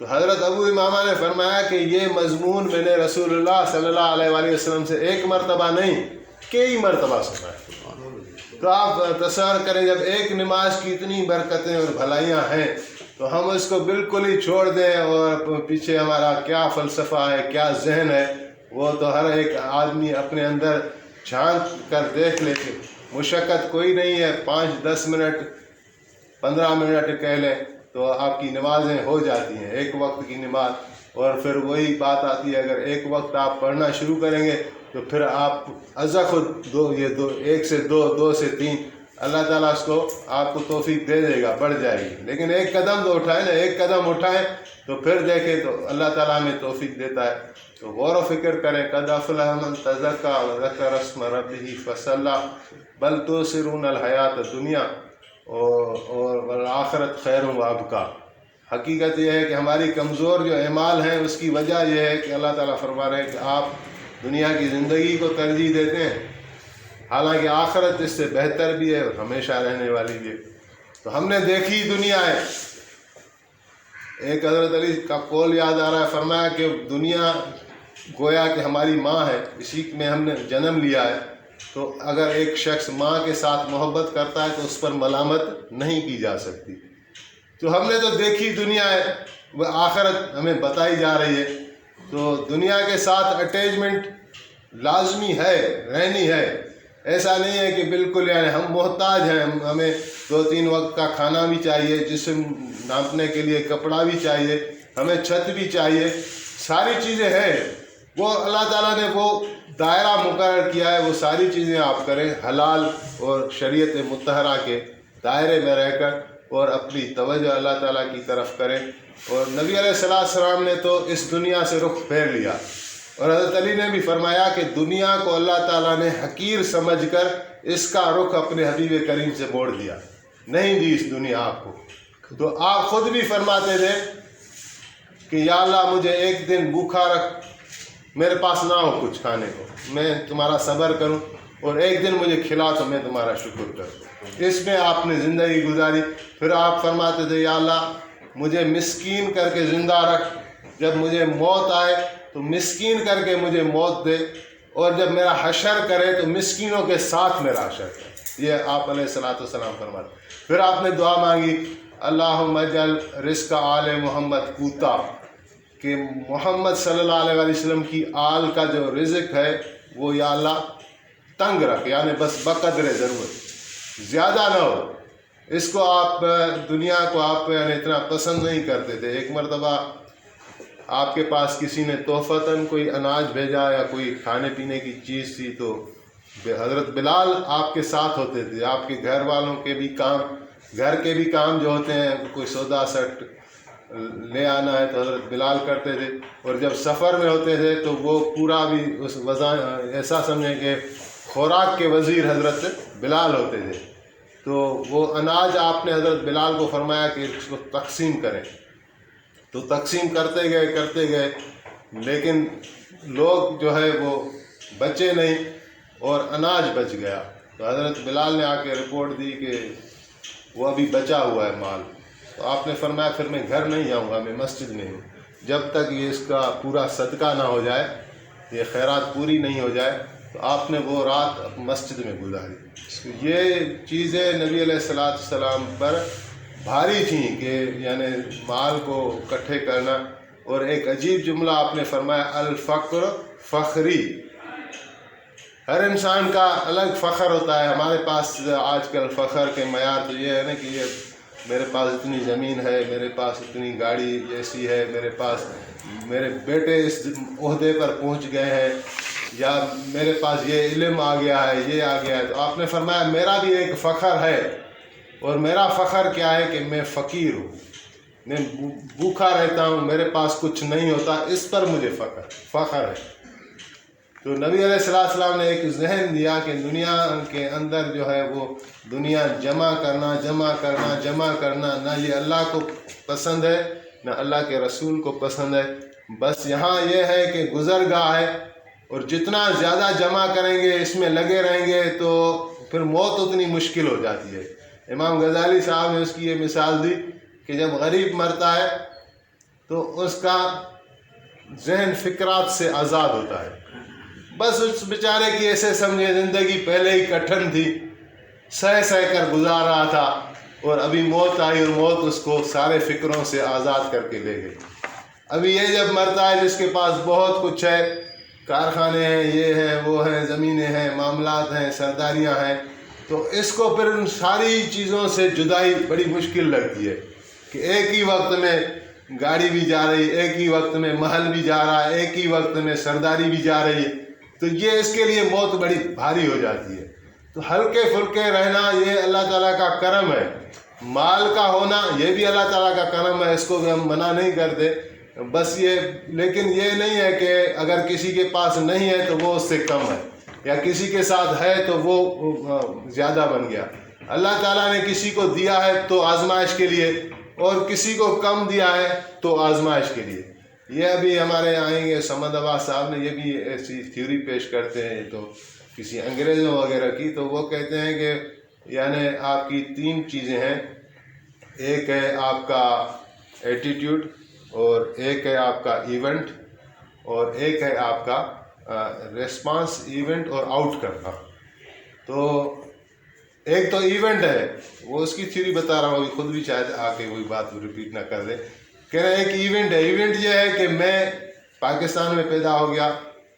تو حضرت ابو امامہ نے فرمایا کہ یہ مضمون میں نے رسول اللہ صلی اللہ علیہ وآلہ وسلم سے 1 مرتبہ نہیں کئی مرتبہ سنا ہے. تو آپ تصور کریں جب ایک نماز کی اتنی برکتیں اور بھلائیاں ہیں تو ہم اس کو بالکل ہی چھوڑ دیں اور پیچھے ہمارا کیا فلسفہ ہے، کیا ذہن ہے، وہ تو ہر ایک آدمی اپنے اندر جھانک کر دیکھ لے کہ مشقت کوئی نہیں ہے، 5-10 منٹ 15 منٹ کہہ لیں تو آپ کی نمازیں ہو جاتی ہیں، 1 وقت کی نماز. اور پھر وہی بات آتی ہے اگر 1 وقت آپ پڑھنا شروع کریں گے تو پھر آپ خود 1 سے 2 2 سے 3 اللہ تعالیٰ اس کو آپ کو توفیق دے دے گا، بڑھ جائے گی. لیکن 1 قدم تو اٹھائیں نا، 1 قدم اٹھائیں تو پھر دیکھیں تو اللہ تعالیٰ ہمیں توفیق دیتا ہے. تو غور و فکر کریں. قد افلح من تزکیٰ وذکر اسم ربہ فصلی بل تؤثرون الحیاۃ الدنیا اور والآخرۃ خیر وابقیٰ. حقیقت یہ ہے کہ ہماری کمزور جو اعمال ہیں اس کی وجہ یہ ہے کہ اللہ تعالیٰ فرما رہے ہیں کہ آپ دنیا کی زندگی کو ترجیح دیتے ہیں، حالانکہ آخرت اس سے بہتر بھی ہے اور ہمیشہ رہنے والی بھی ہے. تو ہم نے دیکھی دنیا ہے. ایک حضرت علی کا قول یاد آ رہا ہے، فرمایا کہ دنیا گویا کہ ہماری ماں ہے، اسی میں ہم نے جنم لیا ہے. تو اگر ایک شخص ماں کے ساتھ محبت کرتا ہے تو اس پر ملامت نہیں کی جا سکتی. تو ہم نے تو دیکھی دنیا ہے، وہ آخرت ہمیں بتائی جا رہی ہے. تو دنیا کے ساتھ اٹیچمنٹ لازمی ہے، رہنی ہے. ایسا نہیں ہے کہ بالکل یعنی ہم محتاج ہیں، ہمیں 2-3 وقت کا کھانا بھی چاہیے، جسم ناپنے کے لیے کپڑا بھی چاہیے، ہمیں چھت بھی چاہیے، ساری چیزیں ہیں. وہ اللہ تعالیٰ نے وہ دائرہ مقرر کیا ہے، وہ ساری چیزیں آپ کریں حلال اور شریعت مطہرہ کے دائرے میں رہ کر، اور اپنی توجہ اللہ تعالیٰ کی طرف کریں. اور نبی علیہ السلام نے تو اس دنیا سے رخ پھیر لیا، اور حضرت علی نے بھی فرمایا کہ دنیا کو اللہ تعالیٰ نے حقیر سمجھ کر اس کا رخ اپنے حبیب کریم سے موڑ دیا، نہیں دی اس دنیا آپ کو. تو آپ خود بھی فرماتے تھے کہ یا اللہ مجھے ایک دن بھوکا رکھ، میرے پاس نہ ہو کچھ کھانے کو، میں تمہارا صبر کروں، اور ایک دن مجھے کھلا تو میں تمہارا شکر کروں. اس میں آپ نے زندگی گزاری. پھر آپ فرماتے تھے یا اللہ مجھے مسکین کر کے زندہ رکھ، جب مجھے موت آئے تو مسکین کر کے مجھے موت دے، اور جب میرا حشر کرے تو مسکینوں کے ساتھ میرا حشر کرے. یہ آپ علیہ السلام فرماتے. پھر آپ نے دعا مانگی اللہم اجعل رزق آل محمد قوتا، کہ محمد صلی اللہ علیہ وسلم کی آل کا جو رزق ہے وہ یا اللہ تنگ رکھ، یعنی بس بقدر ضرورت، زیادہ نہ ہو. اس کو آپ دنیا کو آپ یعنی اتنا پسند نہیں کرتے تھے. ایک مرتبہ آپ کے پاس کسی نے تحفتاً کوئی اناج بھیجا یا کوئی کھانے پینے کی چیز تھی، تو حضرت بلال آپ کے ساتھ ہوتے تھے. آپ کے گھر والوں کے بھی کام، گھر کے بھی کام جو ہوتے ہیں، کوئی سودا سٹ لے آنا ہے تو حضرت بلال کرتے تھے، اور جب سفر میں ہوتے تھے تو وہ پورا بھی اس ایسا سمجھیں کہ خوراک کے وزیر حضرت بلال ہوتے تھے، تو وہ اناج آپ نے حضرت بلال کو فرمایا کہ اس کو تقسیم کریں، تو تقسیم کرتے گئے، لیکن لوگ جو ہے وہ بچے نہیں اور اناج بچ گیا، تو حضرت بلال نے آ کے رپورٹ دی کہ وہ ابھی بچا ہوا ہے مال، تو آپ نے فرمایا پھر میں گھر نہیں جاؤں گا، میں مسجد میں ہوں، جب تک یہ اس کا پورا صدقہ نہ ہو جائے، یہ خیرات پوری نہیں ہو جائے، تو آپ نے وہ رات مسجد میں گزاری۔ یہ چیزیں نبی علیہ السلام پر بھاری تھیں کہ یعنی مال کو اکٹھے کرنا، اور ایک عجیب جملہ آپ نے فرمایا الفقر فخری، ہر انسان کا الگ فخر ہوتا ہے۔ ہمارے پاس آج کل فخر کے معیار تو یہ ہے نا کہ یہ میرے پاس اتنی زمین ہے، میرے پاس اتنی گاڑی ایسی ہے، میرے بیٹے اس عہدے پر پہنچ گئے ہیں، یا میرے پاس یہ علم آ گیا ہے، یہ آ گیا ہے، تو آپ نے فرمایا میرا بھی ایک فخر ہے، اور میرا فخر کیا ہے کہ میں فقیر ہوں، میں بھوکا رہتا ہوں، میرے پاس کچھ نہیں ہوتا، اس پر مجھے فخر ہے۔ تو نبی علیہ السلام نے ایک ذہن دیا کہ دنیا کے اندر جو ہے وہ دنیا جمع کرنا نہ یہ اللہ کو پسند ہے نہ اللہ کے رسول کو پسند ہے، بس یہاں یہ ہے کہ گزرگاہ ہے، اور جتنا زیادہ جمع کریں گے، اس میں لگے رہیں گے، تو پھر موت اتنی مشکل ہو جاتی ہے۔ امام غزالی صاحب نے اس کی یہ مثال دی کہ جب غریب مرتا ہے تو اس کا ذہن فکرات سے آزاد ہوتا ہے، بس اس بیچارے کی ایسے سمجھے زندگی پہلے ہی کٹھن تھی، سہ کر گزار رہا تھا، اور ابھی موت آئی اور موت اس کو سارے فکروں سے آزاد کر کے لے گئی۔ ابھی یہ جب مرتا ہے جس کے پاس بہت کچھ ہے، کارخانے ہیں، یہ ہیں، وہ ہیں، زمینیں ہیں، معاملات ہیں، سرداریاں ہیں، تو اس کو پھر ان ساری چیزوں سے جدائی بڑی مشکل لگتی ہے کہ ایک ہی وقت میں گاڑی بھی جا رہی، ایک ہی وقت میں محل بھی جا رہا ہے، ایک ہی وقت میں سرداری بھی جا رہی ہے، تو یہ اس کے لیے موت بڑی بھاری ہو جاتی ہے۔ تو ہلکے پھلکے رہنا یہ اللہ تعالیٰ کا کرم ہے، مال کا ہونا یہ بھی اللہ تعالیٰ کا کرم ہے، اس کو بھی ہم منع نہیں کرتے، بس یہ لیکن یہ نہیں ہے کہ اگر کسی کے پاس نہیں ہے تو وہ اس سے کم ہے، یا کسی کے ساتھ ہے تو وہ زیادہ بن گیا۔ اللہ تعالیٰ نے کسی کو دیا ہے تو آزمائش کے لیے، اور کسی کو کم دیا ہے تو آزمائش کے لیے۔ یہ ابھی ہمارے یہاں آئیں گے سمد عباس صاحب نے یہ بھی ایسی تھیوری پیش کرتے ہیں، تو کسی انگریزوں وغیرہ کی، تو وہ کہتے ہیں کہ یعنی آپ کی 3 چیزیں ہیں، ایک ہے آپ کا ایٹیٹیوڈ، اور ایک ہے آپ کا ایونٹ، اور ایک ہے آپ کا ریسپانس ایونٹ اور آؤٹ کرنا۔ تو ایک تو ایونٹ ہے، وہ اس کی تھیوری بتا رہا ہوں، ابھی خود بھی شاید آ کے وہی بات ریپیٹ نہ کر دے، کہہ رہے ایک ایونٹ ہے، ایونٹ یہ ہے کہ میں پاکستان میں پیدا ہو گیا،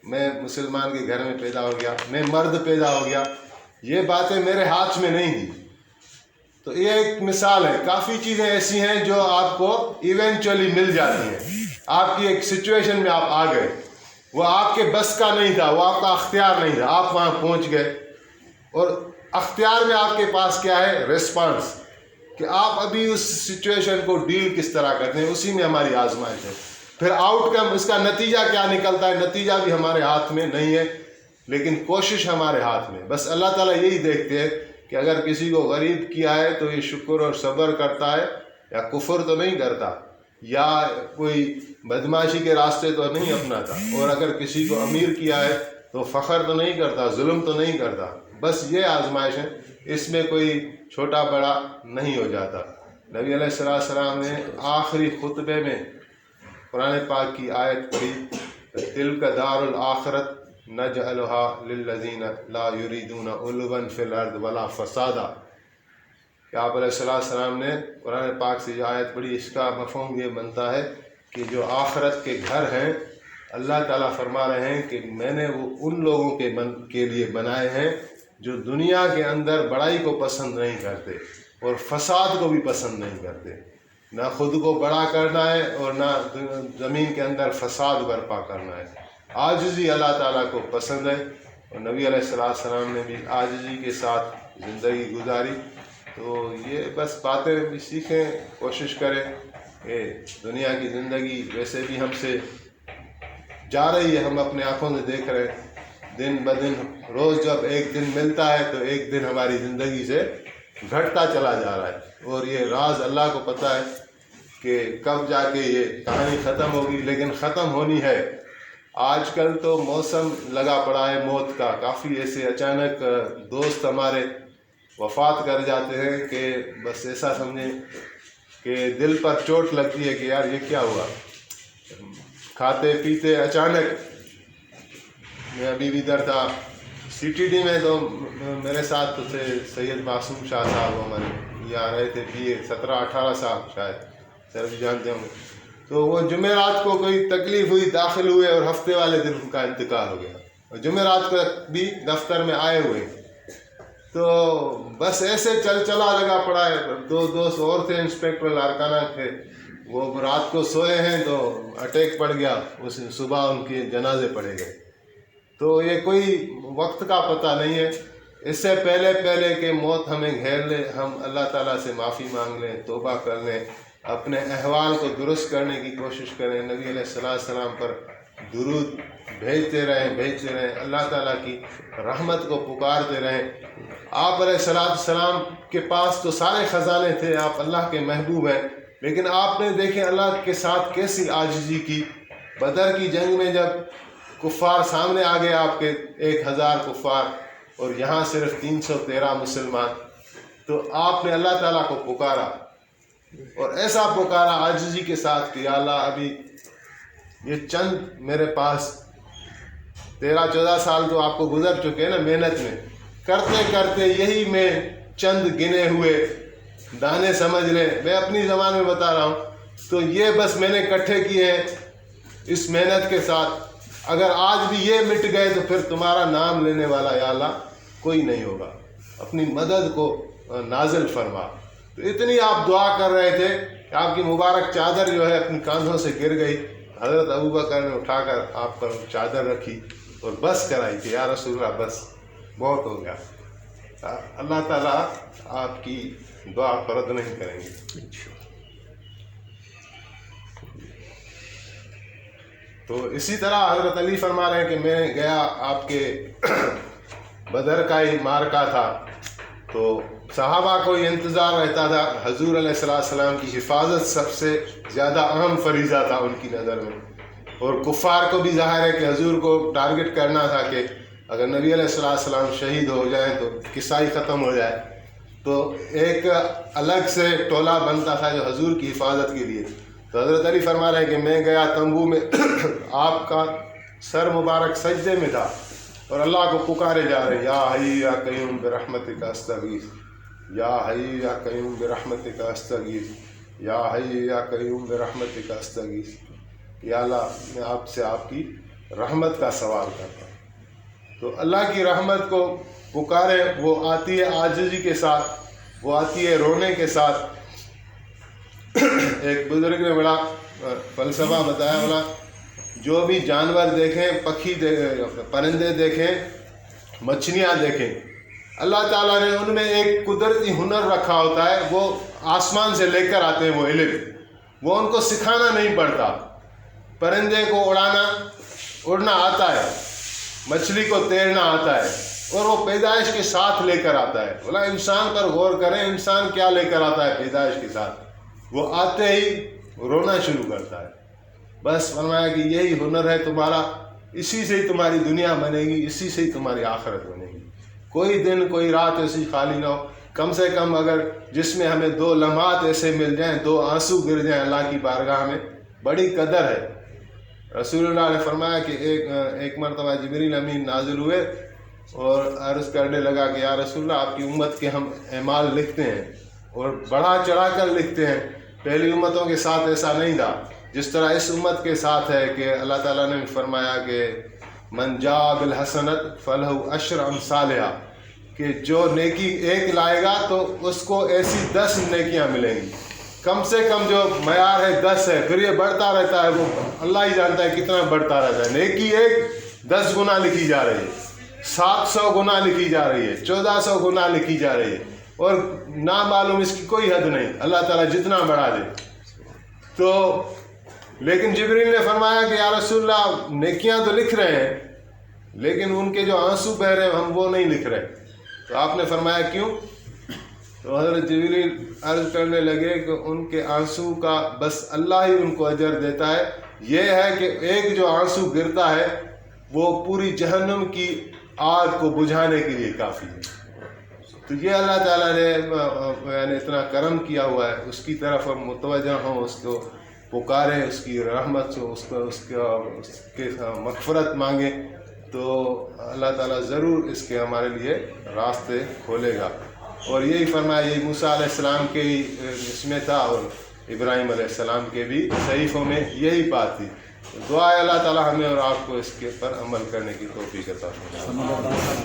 میں مسلمان کے گھر میں پیدا ہو گیا، میں مرد پیدا ہو گیا، یہ باتیں میرے ہاتھ میں نہیں تھی۔ تو یہ ایک مثال ہے، کافی چیزیں ایسی ہیں جو آپ کو ایونچولی مل جاتی ہیں، آپ کی ایک سچویشن میں آپ آ گئے، وہ آپ کے بس کا نہیں تھا، وہ آپ کا اختیار نہیں تھا، آپ وہاں پہنچ گئے، اور اختیار میں آپ کے پاس کیا ہے؟ ریسپانس، کہ آپ ابھی اس سچویشن کو ڈیل کس طرح کرتے ہیں، اسی میں ہماری آزمائش ہے۔ پھر آؤٹ کم، اس کا نتیجہ کیا نکلتا ہے، نتیجہ بھی ہمارے ہاتھ میں نہیں ہے، لیکن کوشش ہمارے ہاتھ میں۔ بس اللہ تعالیٰ یہی دیکھتے ہیں کہ اگر کسی کو غریب کیا ہے تو یہ شکر اور صبر کرتا ہے، یا کفر تو نہیں کرتا، یا کوئی بدمعاشی کے راستے تو نہیں اپناتا، اور اگر کسی کو امیر کیا ہے تو فخر تو نہیں کرتا، ظلم تو نہیں کرتا۔ بس یہ آزمائش ہے، اس میں کوئی چھوٹا بڑا نہیں ہو جاتا۔ نبی علیہ السلام نے آخری خطبے میں قرآن پاک کی آیت پڑھی، تلک دار الآخرت نجعلها للذین لا یریدون علوا فی الارض ولا فسادا، کہ آپ علیہ السلام نے قرآن پاک سے جو آیت پڑھی، اس کا مفہوم یہ بنتا ہے کہ جو آخرت کے گھر ہیں، اللہ تعالیٰ فرما رہے ہیں کہ میں نے وہ ان لوگوں کے لیے بنائے ہیں جو دنیا کے اندر بڑائی کو پسند نہیں کرتے اور فساد کو بھی پسند نہیں کرتے، نہ خود کو بڑا کرنا ہے اور نہ زمین کے اندر فساد برپا کرنا ہے۔ عاجزی اللہ تعالیٰ کو پسند ہے، اور نبی علیہ السلام نے بھی عاجزی کے ساتھ زندگی گزاری۔ تو یہ بس باتیں بھی سیکھیں، کوشش کریں کہ دنیا کی زندگی ویسے بھی ہم سے جا رہی ہے، ہم اپنے آنکھوں سے دیکھ رہے ہیں، دن بدن روز جب ایک دن ملتا ہے تو ایک دن ہماری زندگی سے گھٹتا چلا جا رہا ہے، اور یہ راز اللہ کو پتہ ہے کہ کب جا کے یہ کہانی ختم ہوگی، لیکن ختم ہونی ہے۔ آج کل تو موسم لگا پڑا ہے موت کا، کافی ایسے اچانک دوست ہمارے وفات کر جاتے ہیں کہ بس ایسا سمجھیں کہ دل پر چوٹ لگتی ہے کہ یار یہ کیا ہوا، کھاتے پیتے اچانک۔ میں ابھی بھی ادھر تھا CTD میں، تو میرے ساتھ تو تھے سید معصوم شاہ صاحب، ہمارے یہ آ رہے تھے BA 17-18 سال شاید، سر بھی جانتے ہوں گے۔ تو وہ جمعرات کو کوئی تکلیف ہوئی، داخل ہوئے اور ہفتے والے دن ان کا انتقال ہو گیا، اور جمعرات کو بھی دفتر میں آئے ہوئے۔ تو بس ایسے چلا لگا پڑا ہے۔ 2 دوست اور تھے، انسپیکٹر لارکانہ تھے، وہ رات کو سوئے ہیں تو اٹیک پڑ گیا، اس صبح ان کے جنازے پڑے گئے۔ تو یہ کوئی وقت کا پتہ نہیں ہے، اس سے پہلے کہ موت ہمیں گھیر لے، ہم اللہ تعالیٰ سے معافی مانگ لیں، توبہ کر لیں، اپنے احوال کو درست کرنے کی کوشش کریں، نبی علیہ السلام پر درود بھیجتے رہیں، اللہ تعالیٰ کی رحمت کو پکارتے رہیں۔ آپ علیہ السلام کے پاس تو سارے خزانے تھے، آپ اللہ کے محبوب ہیں، لیکن آپ نے دیکھیں اللہ کے ساتھ کیسی عاجزی کی۔ بدر کی جنگ میں جب کفار سامنے آ گئے، آپ کے 1000 کفار اور یہاں صرف 313 مسلمان، تو آپ نے اللہ تعالیٰ کو پکارا، اور ایسا پکارا عاجزی کے ساتھ کہ یا اللہ ابھی یہ چند میرے پاس 13-14 سال تو آپ کو گزر چکے ہیں نا محنت میں، کرتے کرتے یہی میں چند گنے ہوئے دانے سمجھ لیں، میں اپنی زبان میں بتا رہا ہوں، تو یہ بس میں نے اکٹھے کیے ہیں اس محنت کے ساتھ، اگر آج بھی یہ مٹ گئے تو پھر تمہارا نام لینے والا یا اللہ کوئی نہیں ہوگا، اپنی مدد کو نازل فرما۔ تو اتنی آپ دعا کر رہے تھے کہ آپ کی مبارک چادر جو ہے اپنی کاندھوں سے گر گئی، حضرت ابوبکر نے اٹھا کر آپ پر چادر رکھی اور بس کرائی کہ یا رسول اللہ بس بہت ہو گیا۔ اللہ تعالیٰ آپ کی دعا رد نہیں کریں گے۔ تو اسی طرح حضرت علی فرما رہے ہیں کہ میں گیا، آپ کے بدر کا ہی مارکا تھا، تو صحابہ کو یہ انتظار رہتا تھا، حضور علیہ السلام کی حفاظت سب سے زیادہ اہم فریضہ تھا ان کی نظر میں، اور کفار کو بھی ظاہر ہے کہ حضور کو ٹارگٹ کرنا تھا کہ اگر نبی علیہ السلام شہید ہو جائیں تو قصہ ہی ختم ہو جائے، تو ایک الگ سے ٹولہ بنتا تھا جو حضور کی حفاظت کے لیے۔ تو حضرت علی فرما رہے ہیں کہ میں گیا تمبو میں، آپ کا سر مبارک سجدے میں تھا اور اللہ کو پکارے جا رہے، یا حی یا قیوم برحمتک استغیث، یا حی یا قیوم برحمتک استغیث، یا حی یا قیوم برحمتک استغیث، یا اللہ میں آپ سے آپ کی رحمت کا سوال کرتا ہوں۔ تو اللہ کی رحمت کو پکارے، وہ آتی ہے عاجزی کے ساتھ، وہ آتی ہے رونے کے ساتھ۔ ایک بزرگ نے بڑا فلسفہ بتایا، بولا جو بھی جانور دیکھیں، پکھی پرندے دیکھیں، مچھلیاں دیکھیں، اللہ تعالیٰ نے ان میں ایک قدرتی ہنر رکھا ہوتا ہے، وہ آسمان سے لے کر آتے ہیں وہ علم، وہ ان کو سکھانا نہیں پڑتا۔ پرندے کو اڑنا آتا ہے، مچھلی کو تیرنا آتا ہے، اور وہ پیدائش کے ساتھ لے کر آتا ہے۔ بولا انسان پر غور کریں، انسان کیا لے کر آتا ہے پیدائش کے ساتھ، وہ آتے ہی رونا شروع کرتا ہے۔ بس فرمایا کہ یہی ہنر ہے تمہارا، اسی سے ہی تمہاری دنیا بنے گی، اسی سے ہی تمہاری آخرت بنے گی۔ کوئی دن کوئی رات ایسی خالی نہ ہو، کم سے کم اگر جس میں ہمیں 2 لمحات ایسے مل جائیں، 2 آنسو گر جائیں اللہ کی بارگاہ میں، بڑی قدر ہے۔ رسول اللہ نے فرمایا کہ ایک مرتبہ جبریل امین نازل ہوئے اور عرض کرنے لگا کہ یا رسول اللہ آپ کی امت کے ہم اعمال لکھتے ہیں اور بڑھا چڑھا کر لکھتے ہیں، پہلی امتوں کے ساتھ ایسا نہیں تھا جس طرح اس امت کے ساتھ ہے کہ اللہ تعالیٰ نے فرمایا کہ من جاء بالحسنت فلہ عشر امثالہا، کہ جو نیکی ایک لائے گا تو اس کو ایسی 10 نیکیاں ملیں گی۔ کم سے کم جو معیار ہے 10 ہے، پھر یہ بڑھتا رہتا ہے، وہ اللہ ہی جانتا ہے کتنا بڑھتا رہتا ہے۔ نیکی ایک 10 گنا لکھی جا رہی ہے، 700 گنا لکھی جا رہی ہے، 1400 گنا لکھی جا رہی ہے، اور نامعلوم اس کی کوئی حد نہیں، اللہ تعالیٰ جتنا بڑھا دے۔ تو لیکن جبریل نے فرمایا کہ یا رسول اللہ نیکیاں تو لکھ رہے ہیں لیکن ان کے جو آنسو بہ رہے ہیں ہم وہ نہیں لکھ رہے. تو آپ نے فرمایا کیوں؟ تو حضرت جبریل عرض کرنے لگے کہ ان کے آنسو کا بس اللہ ہی ان کو اجر دیتا ہے. یہ ہے کہ ایک جو آنسو گرتا ہے وہ پوری جہنم کی آگ کو بجھانے کے لیے کافی ہے. تو یہ اللہ تعالیٰ نے یعنی اتنا کرم کیا ہوا ہے، اس کی طرف ہم متوجہ ہوں، اس کو پکاریں، اس کی رحمت سے اس کے مغفرت مانگیں، تو اللہ تعالیٰ ضرور اس کے ہمارے لیے راستے کھولے گا. اور یہی فرمایا، یہی موسیٰ علیہ السلام کے ہی اس میں تھا اور ابراہیم علیہ السلام کے بھی صحیفوں میں یہی بات تھی. دعا ہے اللہ تعالیٰ ہمیں اور آپ کو اس کے پر عمل کرنے کی توفیق عطا فرمائے.